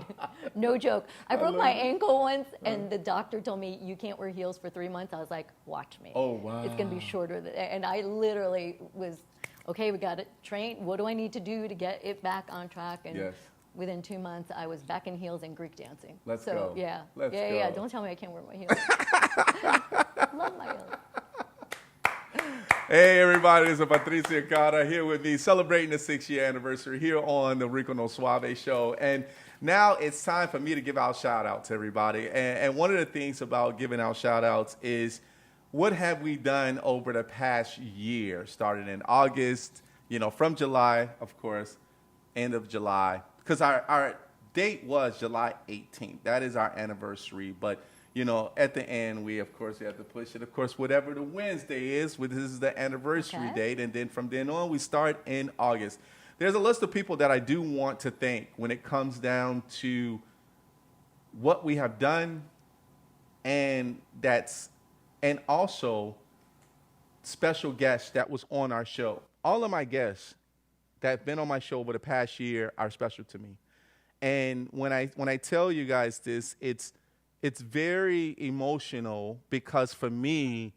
No joke. I broke my ankle once, and the doctor told me, you can't wear heels for 3 months. I was like, watch me. Oh, wow. It's going to be shorter. And I literally was, okay, we got to train. What do I need to do to get it back on track? And within 2 months, I was back in heels and Greek dancing. Let's go. Yeah. Let's go. Yeah. Don't tell me I can't wear my heels. Love my heels. Hey everybody, this is Patricia Kara here with me, celebrating the 6-year anniversary here on the Rico No Suave show. And now it's time for me to give out shout outs to everybody. And one of the things about giving out shout outs is, what have we done over the past year, starting in August, from July, of course, end of July, because our date was July 18th. That is our anniversary. But at the end, we have to push it. Of course, whatever the Wednesday is, this is the anniversary date. And then from then on, we start in August. There's a list of people that I do want to thank when it comes down to what we have done, and also special guests that was on our show. All of my guests that have been on my show over the past year are special to me. And when I tell you guys this, it's very emotional, because for me,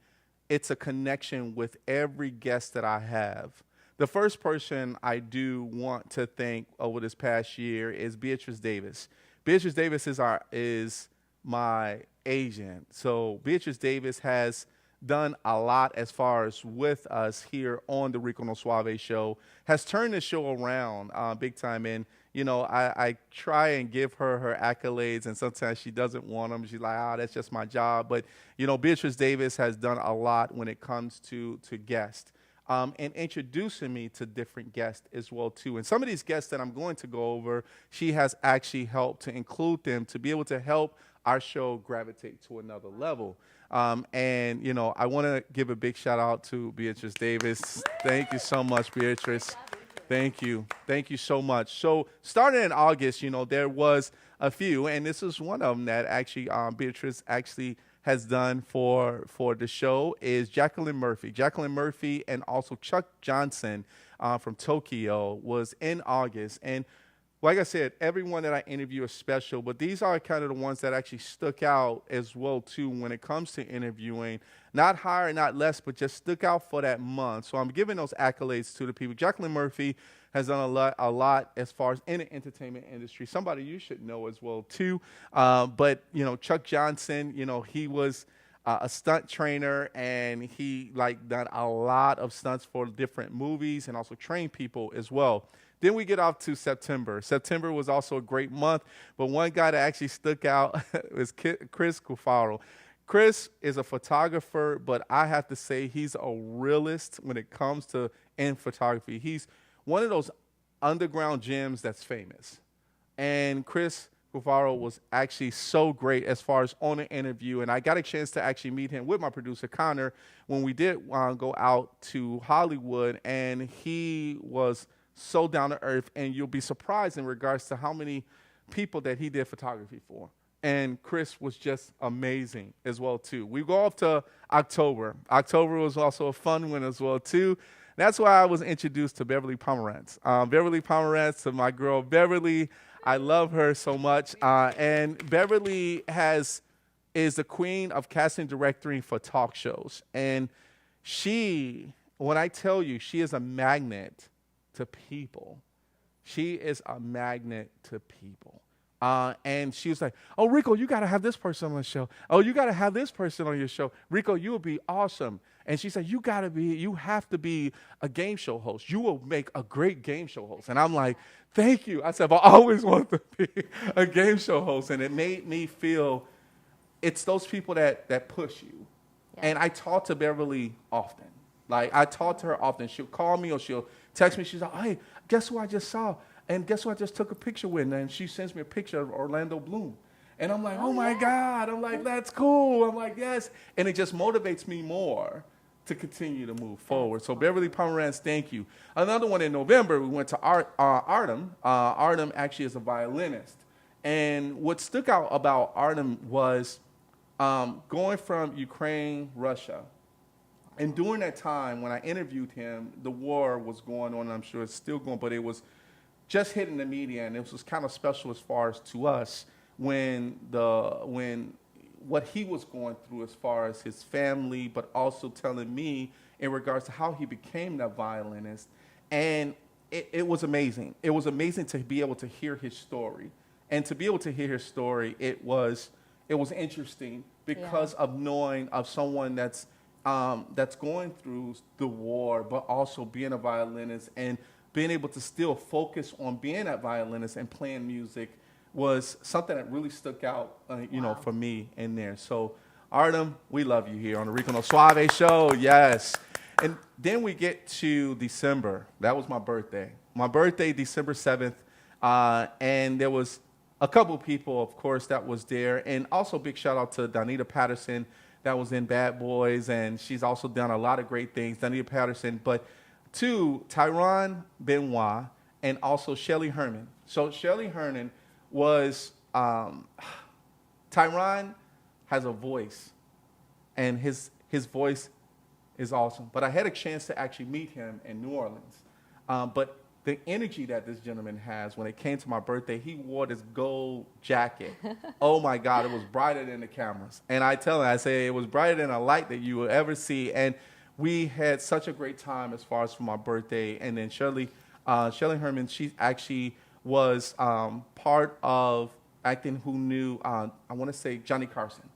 it's a connection with every guest that I have. The first person I do want to thank over this past year is Beatrice Davis. Beatrice Davis is my agent. So Beatrice Davis has done a lot as far as with us here on the Rico No Suave show, has turned the show around big time. And I try and give her accolades, and sometimes she doesn't want them. She's like, that's just my job. But, Beatrice Davis has done a lot when it comes to guests, and introducing me to different guests as well, too. And some of these guests that I'm going to go over, she has actually helped to include them to be able to help our show gravitate to another level. And I want to give a big shout out to Beatrice Davis. Thank you so much, Beatrice. Thank you. Thank you so much. So starting in August, there was a few, and this is one of them that actually Beatrice actually has done for the show, is Jacqueline Murphy. Jacqueline Murphy and also Chuck Johnson from Tokyo was in August. And like I said, everyone that I interview is special, but these are kind of the ones that actually stuck out as well, too, when it comes to interviewing. Not higher, not less, but just stuck out for that month. So I'm giving those accolades to the people. Jacqueline Murphy has done a lot as far as in the entertainment industry. Somebody you should know as well, too. But, Chuck Johnson, he was a stunt trainer, and he like done a lot of stunts for different movies and also trained people as well. Then we get off to September. September was also a great month, but one guy that actually stuck out was Chris Cufaro. Chris is a photographer, but I have to say he's a realist when it comes to in photography. He's one of those underground gems that's famous. And Chris Cufaro was actually so great as far as on the interview, and I got a chance to actually meet him with my producer, Connor, when we did go out to Hollywood, and he was so down to earth, and you'll be surprised in regards to how many people that he did photography for. And Chris was just amazing as well, too. We go off to October. October was also a fun one as well, too. That's why I was introduced to Beverly Pomerantz. Beverly Pomerantz, to my girl Beverly. I love her so much. And Beverly is the queen of casting directing for talk shows. And she, when I tell you, she is a magnet to people. She is a magnet to people. And she was like, oh, Rico, you got to have this person on the show. Oh, you got to have this person on your show. Rico, you will be awesome. And she said, you have to be a game show host. You will make a great game show host. And I'm like, thank you. I said, I always wanted to be a game show host. And it made me feel it's those people that push you. Yeah. And I talk to Beverly often. Like, I talk to her often. She'll call me or she'll text me. She's like, hey, guess who I just saw? And guess who I just took a picture with? And she sends me a picture of Orlando Bloom. And I'm like, oh my God. I'm like, that's cool. I'm like, yes. And it just motivates me more to continue to move forward. So Beverly Pomerantz, thank you. Another one in November, we went to Artem. Artem actually is a violinist. And what stuck out about Artem was going from Ukraine, Russia. And during that time, when I interviewed him, the war was going on, and I'm sure it's still going, but it was just hitting the media, and it was kind of special as far as to us when what he was going through as far as his family, but also telling me in regards to how he became that violinist. And it was amazing. It was amazing to be able to hear his story. And to be able to hear his story, it was interesting because of knowing of someone that's going through the war, but also being a violinist and being able to still focus on being a violinist and playing music was something that really stuck out, for me in there. So, Artem, we love you here on the Rico No Suave show. Yes. And then we get to December. That was my birthday. My birthday, December 7th. And there was a couple people, of course, that was there. And also big shout out to Donita Patterson that was in Bad Boys. And she's also done a lot of great things, Donita Patterson. But to Tyron Benoit and also Shelly Herman. So Shelly Herman was, Tyron has a voice, and his voice is awesome. But I had a chance to actually meet him in New Orleans. But the energy that this gentleman has, when it came to my birthday, he wore this gold jacket. Oh my God, it was brighter than the cameras. And I tell him, I say, it was brighter than a light that you will ever see. And we had such a great time as far as for my birthday. And then Shelly Herman, she actually was part of acting who knew, I want to say Johnny Carson.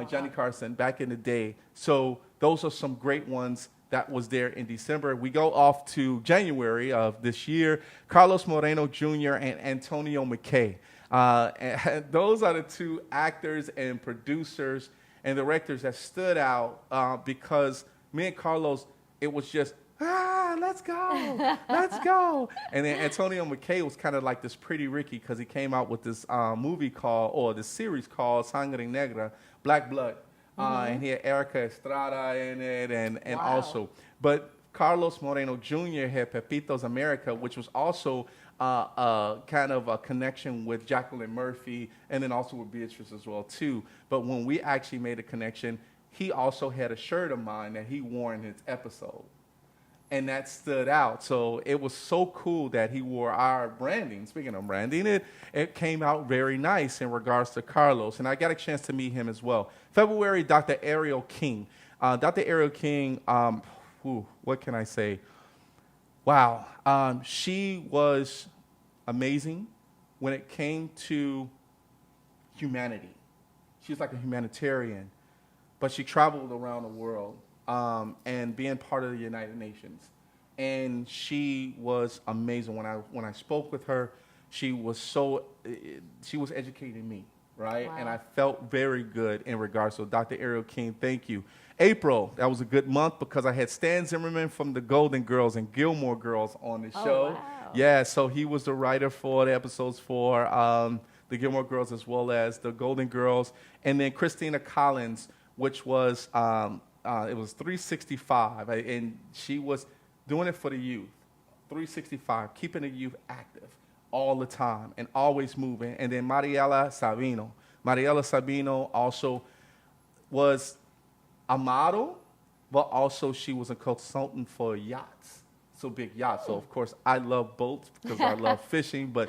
Johnny Carson back in the day. So those are some great ones that was there in December. We go off to January of this year. Carlos Moreno Jr. and Antonio McKay. And those are the two actors and producers and directors that stood out because me and Carlos, it was just, let's go, let's go. And then Antonio McKay was kind of like this Pretty Ricky because he came out with this movie called, or this series called Sangre Negra, Black Blood. And he had Erica Estrada in it and also. But Carlos Moreno Jr. had Pepitos America, which was also kind of a connection with Jacqueline Murphy and then also with Beatrice as well, too. But when we actually made a connection, he also had a shirt of mine that he wore in his episode. And that stood out. So it was so cool that he wore our branding. Speaking of branding, it came out very nice in regards to Carlos. And I got a chance to meet him as well. February, Dr. Ariel King. Dr. Ariel King, what can I say? Wow. She was amazing when it came to humanity. She was like a humanitarian. but she traveled around the world and being part of the United Nations. And she was amazing. When I spoke with her, she was educating me, right? Wow. And I felt very good in regards. So Dr. Ariel King, thank you. April, that was a good month because I had Stan Zimmerman from the Golden Girls and Gilmore Girls on the show. Wow. Yeah, so he was the writer for the episodes for the Gilmore Girls as well as the Golden Girls. And then Christina Collins, which was, it was 365, and she was doing it for the youth. 365, keeping the youth active all the time and always moving. And then Mariela Sabino. Mariela Sabino also was a model, but also she was a consultant for yachts. So big yachts. So, of course, I love boats because I love fishing, but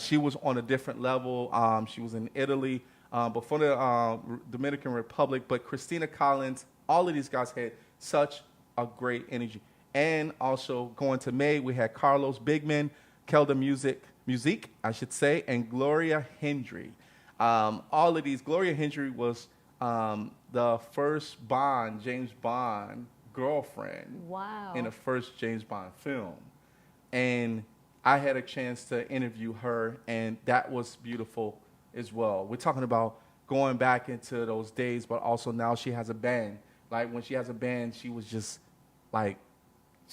she was on a different level. She was in Italy, but from the Dominican Republic. But Christina Collins, all of these guys had such a great energy. And also going to May, we had Carlos Bigman, Kelda Music, I should say, and Gloria Hendry. All of these, Gloria Hendry was the first James Bond girlfriend Wow. in the first James Bond film. And I had a chance to interview her, and that was beautiful as well. We're talking about going back into those days, but also now she has a band. Like when she has a band, she was just like,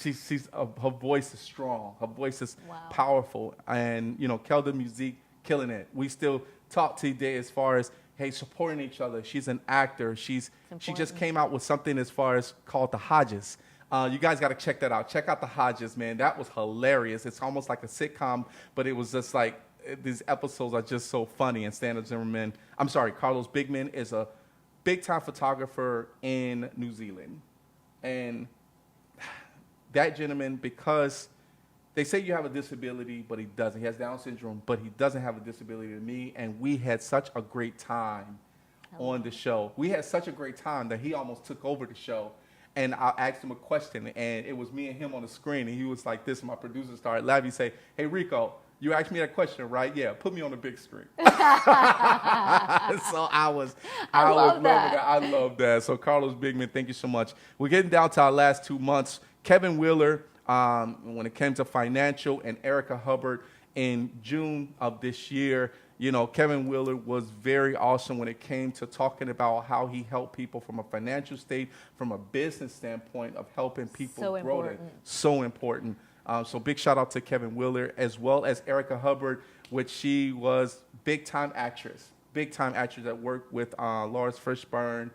her voice is strong. Her voice is powerful. And, Kelda Music, killing it. We still talk today as far as, hey, supporting each other. She's an actor. She just came out with something as far as called The Hodges. You guys got to check that out. Check out The Hodges, man. That was hilarious. It's almost like a sitcom, but it was just like, these episodes are just so funny. And Carlos Bigman is a big-time photographer in New Zealand. And that gentleman, because they say you have a disability, but he doesn't. He has Down syndrome, but he doesn't have a disability to me. And we had such a great time on the show. We had such a great time that he almost took over the show. And I asked him a question, and it was me and him on the screen. And he was like this, and my producer started laughing. He said, hey, Rico, you asked me that question, right? Yeah, put me on the big screen. So I love that. I love that. So Carlos Bigman, thank you so much. We're getting down to our last 2 months. Kevin Wheeler, when it came to financial, and Erica Hubbard in June of this year. Kevin Wheeler was very awesome when it came to talking about how he helped people from a financial state, from a business standpoint of helping people grow it. So important. So big shout out to Kevin Wheeler, as well as Erica Hubbard, which she was big-time actress that worked with Lawrence Fishburne,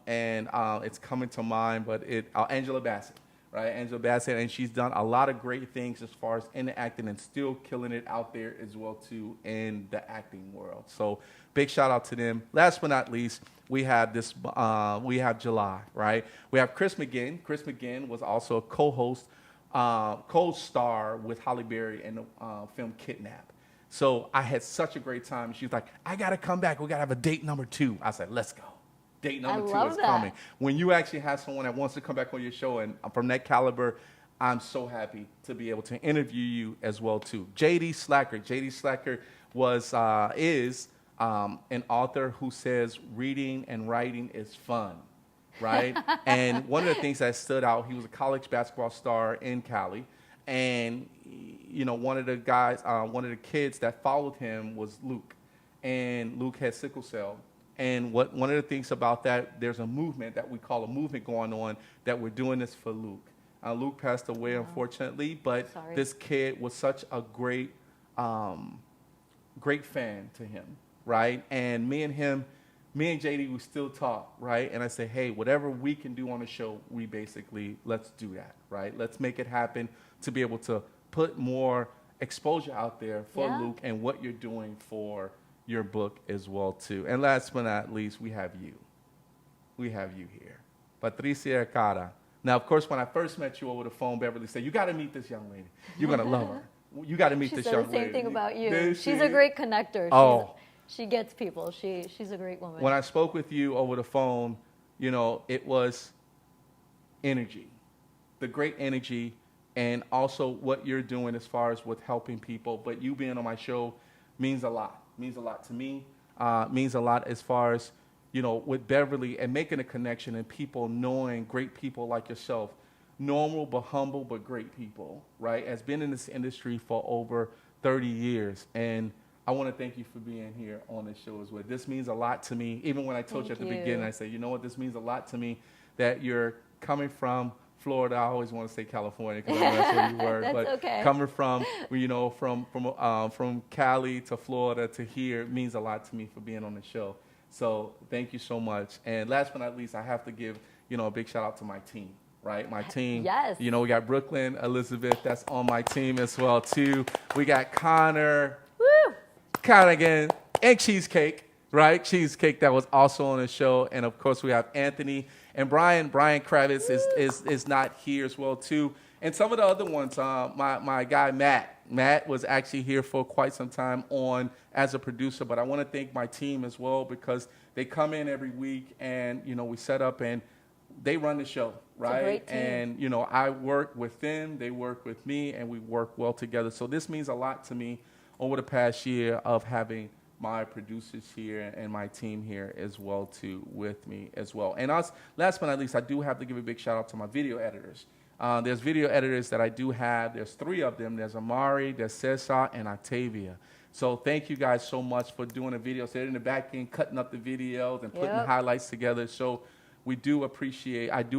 and it's coming to mind, but Angela Bassett. Right, Angela Bassett, and she's done a lot of great things as far as in the acting and still killing it out there as well too in the acting world. So big shout out to them. Last but not least, we have July, right? We have Chris McGinn. Chris McGinn was also a co-star with Halle Berry in the film Kidnap. So I had such a great time. She was like, I got to come back. We got to have a date number 2. I said, let's go. Date number 2 is coming. When you actually have someone that wants to come back on your show, and from that caliber, I'm so happy to be able to interview you as well too. J.D. Slacker. J.D. Slacker is an author who says reading and writing is fun, right? And one of the things that stood out, he was a college basketball star in Cali, and one of the kids that followed him was Luke, and Luke had sickle cell. And one of the things about that, there's a movement that we call a movement going on that we're doing this for Luke. Luke passed away, unfortunately, but this kid was such a great fan to him, right? And me and JD, we still talk, right? And I say, hey, whatever we can do on the show, let's do that, right? Let's make it happen to be able to put more exposure out there for Luke and what you're doing for your book as well too. And last but not least, we have you. We have you here. Patricia Kara. Now, of course, when I first met you over the phone, Beverly said, you got to meet this young lady. You're going to love her. You got to meet this young lady. She said the same thing about you. She's a great connector. She gets people. She's a great woman. When I spoke with you over the phone, it was energy, the great energy, and also what you're doing as far as with helping people. But you being on my show means a lot. Means a lot to me. Means a lot as far as, with Beverly and making a connection and people knowing great people like yourself, normal but humble but great people, right? Has been in this industry for over 30 years. And I want to thank you for being here on the show as well. This means a lot to me. Even when I told you at the beginning, I said, you know what, this means a lot to me that you're coming from Florida. I always want to say California because I know that's where you were. That's but okay. Coming from, from Cali to Florida to here means a lot to me for being on the show. So thank you so much. And last but not least, I have to give, a big shout out to my team. Right, my team. Yes. We got Brooklyn, Elizabeth, that's on my team as well too. We got Connor, Connigan, and Cheesecake, right? Cheesecake that was also on the show, and of course we have Anthony and Brian. Brian Kravitz is not here as well too, and some of the other ones. My guy Matt was actually here for quite some time on as a producer, but I want to thank my team as well because they come in every week and we set up and they run the show, right? It's a great team. And I work with them, they work with me, and we work well together. So this means a lot to me over the past year of having my producers here and my team here as well too with me as well. And last but not least, I do have to give a big shout out to my video editors. There's video editors that I do have. There's 3 of them. There's Amari, there's Cesar, and Octavia. So thank you guys so much for doing the videos. They're in the back end cutting up the videos and putting the highlights together. So I do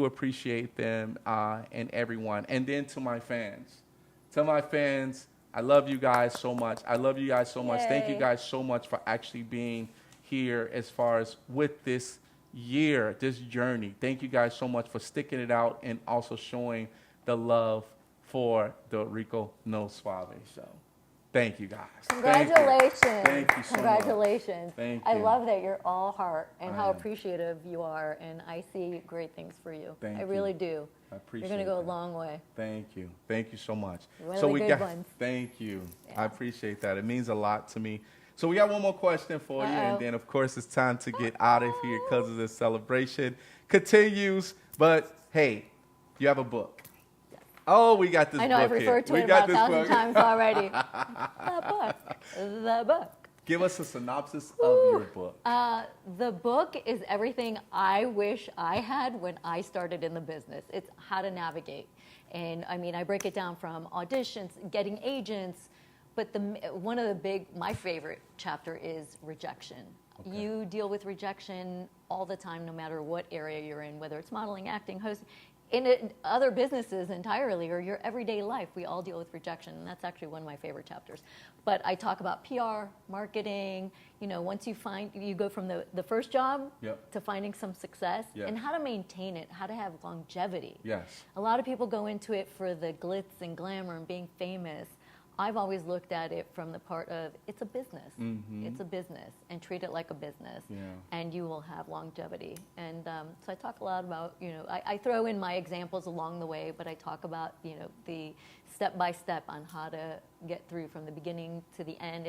appreciate them and everyone. And then to my fans, I love you guys so much. Yay. Thank you guys so much for actually being here as far as with this year, this journey. Thank you guys so much for sticking it out and also showing the love for the Rico No Suave show. Thank you guys. Congratulations. Thank you so Congratulations. much. Thank I you. love that you're all heart and how appreciative you are, and I see great things for you. I really do. I appreciate You're going to go that. a long way. Thank you. Thank you so much. One of the good ones. Thank you. Yeah. I appreciate that. It means a lot to me. So we got one more question for you, and then, of course, it's time to get out of here because of this celebration continues. But, hey, you have a book. Oh, we got this book. I know, I've referred to it about 1,000 times already. The book. Give us a synopsis of your book. The book is everything I wish I had when I started in the business. It's how to navigate. And I break it down from auditions, getting agents, but my favorite chapter is rejection. Okay. You deal with rejection all the time, no matter what area you're in, whether it's modeling, acting, hosting. In other businesses entirely, or your everyday life, we all deal with rejection, and that's actually one of my favorite chapters. But I talk about PR, marketing, once you go from the first job to finding some success, and how to maintain it, how to have longevity. Yes. A lot of people go into it for the glitz and glamour and being famous. I've always looked at it from the part of it's a business. Mm-hmm. It's a business, and treat it like a business, and you will have longevity. And so I talk a lot about, I throw in my examples along the way, but I talk about, the step-by-step on how to get through from the beginning to the end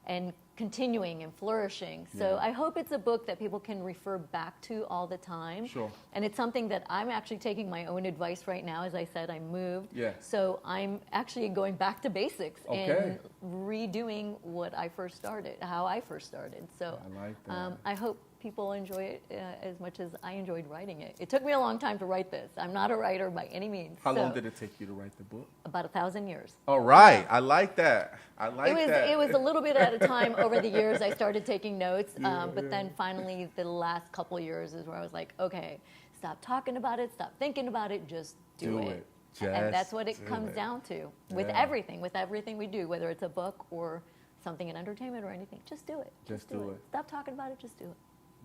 and continuing and flourishing. So I hope it's a book that people can refer back to all the time. Sure. And it's something that I'm actually taking my own advice right now. As I said, I moved. Yes. So I'm actually going back to basics and redoing how I first started. So I like that. I hope people enjoy it as much as I enjoyed writing it. It took me a long time to write this. I'm not a writer by any means. How long did it take you to write the book? About 1,000 years. All right. I like that. It was a little bit at a time over the years. I started taking notes, but then finally the last couple years is where I was like, okay, stop talking about it, stop thinking about it, just do it. And that's what it comes down to with everything we do, whether it's a book or something in entertainment or anything. Just do it. Just do it. Stop talking about it, just do it.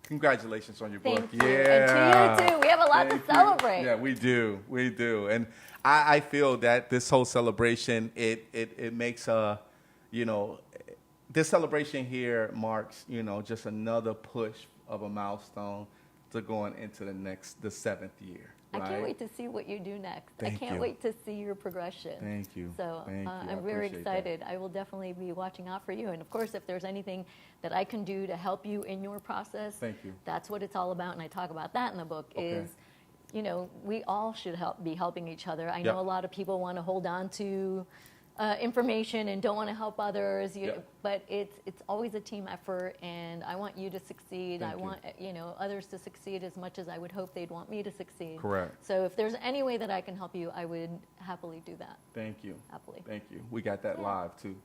Congratulations on your book. Thank you. And to you too. We have a lot to celebrate. Yeah, we do. And I feel that this whole celebration, it makes this celebration here marks, just another push of a milestone to going into the 7th year. Right? I can't wait to see what you do next. Thank I can't you. wait to see your progression. Thank you. So Thank you. I'm very excited. I will definitely be watching out for you. And of course, if there's anything that I can do to help you in your process, thank you. That's what it's all about. And I talk about that in the book is, we all should be helping each other. I know a lot of people want to hold on to information and don't want to help others. Yeah. But it's always a team effort, and I want you to succeed. Thank I want others to succeed as much as I would hope they'd want me to succeed. Correct. So if there's any way that I can help you, I would happily do that. Thank you. Happily. Thank you. We got that live too,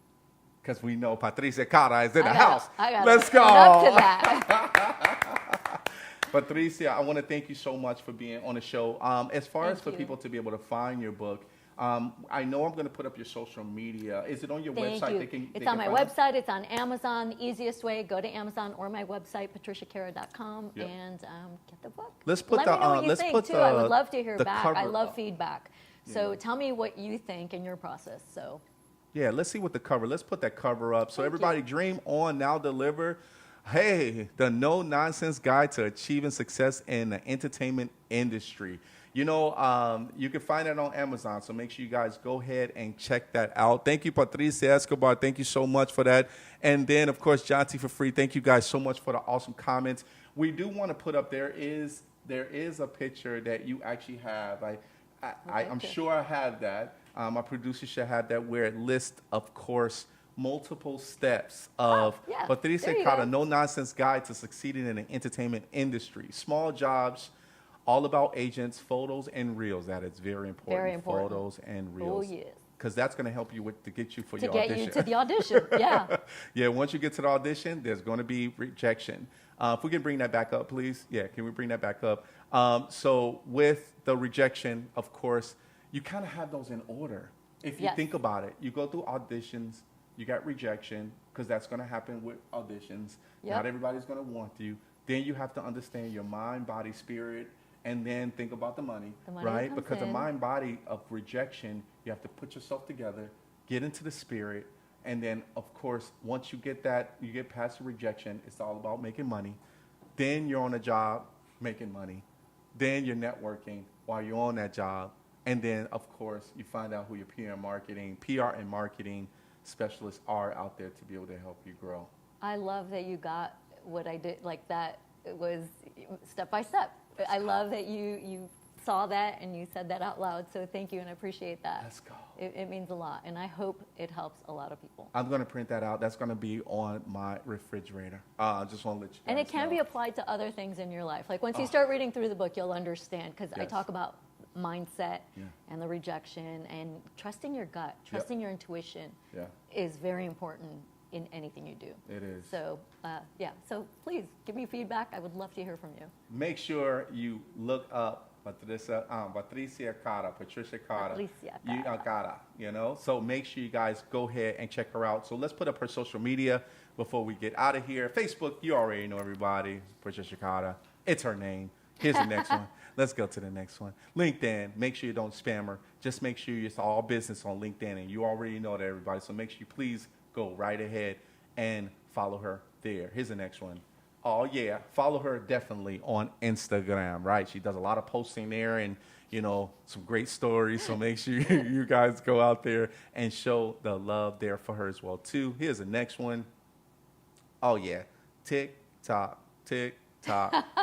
because we know Patricia Kara is in the I house. gotta Let's go. own up to that. Patricia, I want to thank you so much for being on the show. As far as for people to be able to find your book, I know I'm going to put up your social media. Is it on your Thank website? you. It's on my website. It's on Amazon. The easiest way, go to Amazon or my website, patriciakara.com, and get the book. Let's put Let me know what you think, too. I would love to hear back. I love feedback. So tell me what you think in your process. So. Yeah, let's see what the cover. Let's put that cover up. So everybody, dream on, now deliver. Hey, the no-nonsense guide to achieving success in the entertainment industry. You know, you can find it on Amazon, so make sure you guys go ahead and check that out. Thank you, Patricia Escobar. Thank you so much for that. And then, of course, John T. for free. Thank you guys so much for the awesome comments. We do want to put up, there is a picture that you actually have. I'm sure I have that. My producer should have that, where it lists, of course, multiple steps of Patricia Kara, no-nonsense guide to succeeding in the entertainment industry. Small jobs, all about agents, photos, and reels. That is very important. Very important. Photos and reels. Oh, yes. Because that's going to help you to get you for your audition. To get you to the audition, yeah. Yeah, once you get to the audition, there's going to be rejection. If we can bring that back up, please. Yeah, can we bring that back up? So with the rejection, of course, you kind of have those in order. If you think about it, you go through auditions, you got rejection, because that's going to happen with auditions. Yep. Not everybody's going to want you. Then you have to understand your mind, body, spirit, and then think about the money right? Because the mind, body of rejection, you have to put yourself together, get into the spirit, and then, of course, once you get that, you get past the rejection, it's all about making money. Then you're on a job making money. Then you're networking while you're on that job. And then, of course, you find out who your PR and marketing specialists are out there to be able to help you grow. I love that you got what I did like that. It was step by step. I love that you saw that and you said that out loud. So thank you, and I appreciate that. Let's go. It means a lot, and I hope it helps a lot of people. I'm going to print that out. That's going to be on my refrigerator. I just want to let you guys know. And it can be applied to other things in your life. Like once you start reading through the book, you'll understand, because I talk about mindset and the rejection and trusting your gut, trusting your intuition is very important in anything you do. It is. So, so please give me feedback. I would love to hear from you. Make sure you look up Patricia Kara, Patricia Kara. Patricia Kara, you know? So make sure you guys go ahead and check her out. So let's put up her social media before we get out of here. Facebook, you already know everybody. Patricia Kara. It's her name. Here's the next one. Let's go to the next one. LinkedIn, make sure you don't spam her. Just make sure it's all business on LinkedIn, and you already know that, everybody. So make sure you please go right ahead and follow her there. Here's the next one. Oh, yeah. Follow her definitely on Instagram, right? She does a lot of posting there and, you know, some great stories. So make sure you guys go out there and show the love there for her as well, too. Here's the next one. Oh, yeah. TikTok.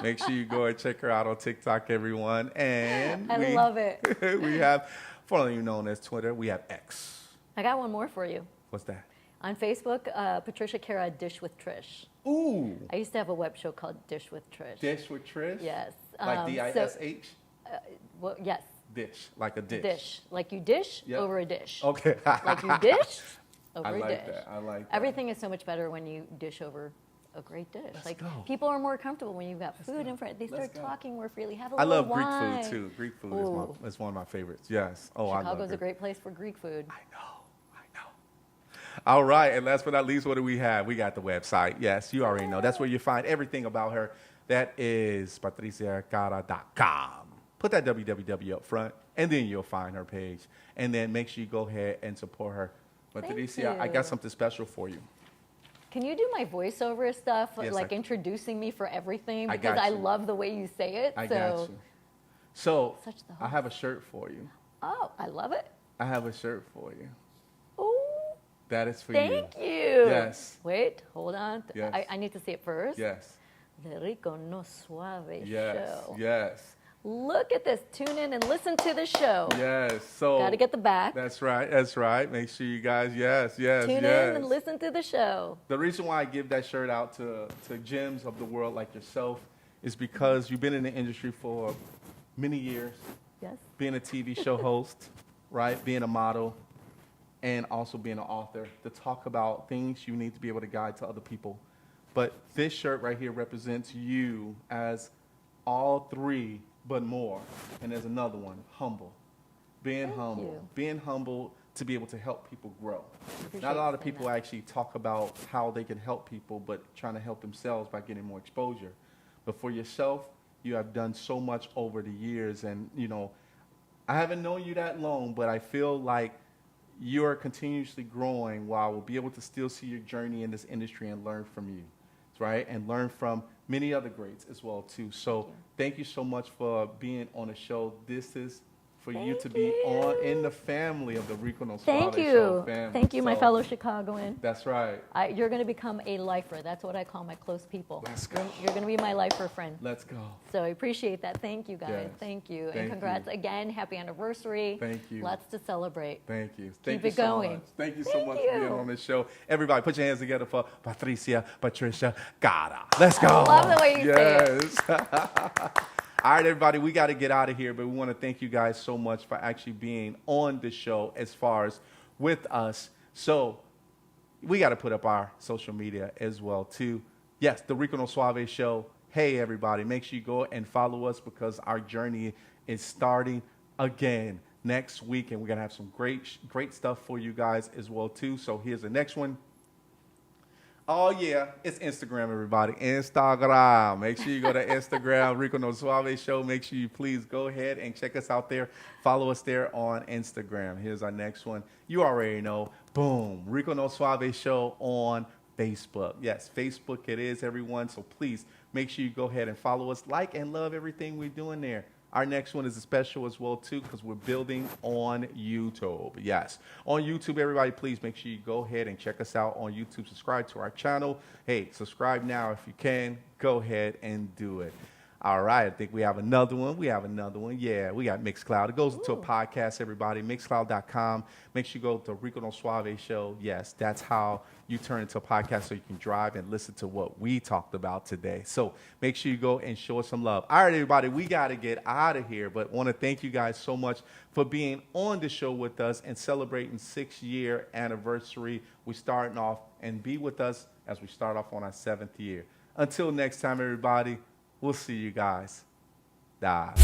Make sure you go and check her out on TikTok, everyone. And I love it. We have, formerly known as Twitter, we have X. I got one more for you. What's that? On Facebook, Patricia Kara, Dish with Trish. Ooh. I used to have a web show called Dish with Trish. Dish with Trish? Yes. Like D-I-S-H? Well, yes. Dish, like a dish. Dish, like you dish over a dish. Okay. Like you dish over a dish. I like that. Everything is so much better when you dish over a great dish. Let's go. People are more comfortable when you've got food in front. They start talking more freely. Have a little wine. I love Greek food too. Greek food is one of my favorites. Yes. Oh, Chicago's a great place for Greek food. I know. All right, and last but not least, what do we have? We got the website. Yes, you already know. That's where you find everything about her. That is patriciakara.com. Put that www up front, and then you'll find her page. And then make sure you go ahead and support her. Patricia, I got something special for you. Can you do my voiceover stuff, yes, like introducing me for everything? Because I love the way you say it. I got you. So I have a shirt for you. Oh, I love it. I have a shirt for you. That is for you. Thank you. Yes. Wait, hold on. Yes. I need to see it first. Yes. The Rico no Suave show. Yes. Look at this. Tune in and listen to the show. Yes. So Got to get the back. That's right. That's right. Make sure you guys, yes. Tune in and listen to the show. The reason why I give that shirt out to gems of the world like yourself is because you've been in the industry for many years. Yes. Being a TV show host, right? Being a model, and also being an author to talk about things you need to be able to guide to other people. But this shirt right here represents you as all three, but more. And there's another one, humble. Being humble. You. Being humble to be able to help people grow. Appreciate Not a lot of saying people that. actually talk about how they can help people, but trying to help themselves by getting more exposure. But for yourself, you have done so much over the years. And, you know, I haven't known you that long, but I feel like you're continuously growing while I will be able to still see your journey in this industry and learn from you, right? And learn from many other greats as well, too. So thank you so much for being on the show. This is for you to be on in the family of the Rico No Suave Thank Show you. family. Thank you, my So, fellow Chicagoan. That's right. You're going to become a lifer. That's what I call my close people. Let's go. You're going to be my lifer friend. Let's go. So I appreciate that. Thank you, guys. Yes. Thank you. Thank And congrats you. again. Happy anniversary. Thank you. Lots to celebrate. Thank you. Thank Keep you it so going. much. Thank you so Thank much you. for being on this show. Everybody, put your hands together for Patricia Kara. Let's go. I love the way you say it. Yes. All right, everybody, we got to get out of here, but we want to thank you guys so much for actually being on the show as far as with us. So we got to put up our social media as well, too. Yes, the Rico No Suave Show. Hey, everybody, make sure you go and follow us because our journey is starting again next week, and we're going to have some great stuff for you guys as well, too. So here's the next one. Oh, yeah, it's Instagram, everybody. Instagram. Make sure you go to Instagram, Rico No Suave Show. Make sure you please go ahead and check us out there. Follow us there on Instagram. Here's our next one. You already know. Boom. Rico No Suave Show on Facebook. Yes, Facebook it is, everyone. So please make sure you go ahead and follow us, like and love everything we're doing there. Our next one is a special as well, too, because we're building on YouTube. Yes. On YouTube, everybody, please make sure you go ahead and check us out on YouTube. Subscribe to our channel. Hey, subscribe now if you can. Go ahead and do it. All right. I think we have another one. Yeah, we got Mixcloud. It goes into a podcast, everybody. Mixcloud.com. Make sure you go to Rico No Suave Show. Yes, that's how you turn into a podcast so you can drive and listen to what we talked about today. So make sure you go and show us some love. All right, everybody, we got to get out of here, but want to thank you guys so much for being on the show with us and celebrating 6-year anniversary. We're starting off, and be with us as we start off on our 7th year. Until next time, everybody, we'll see you guys. Bye.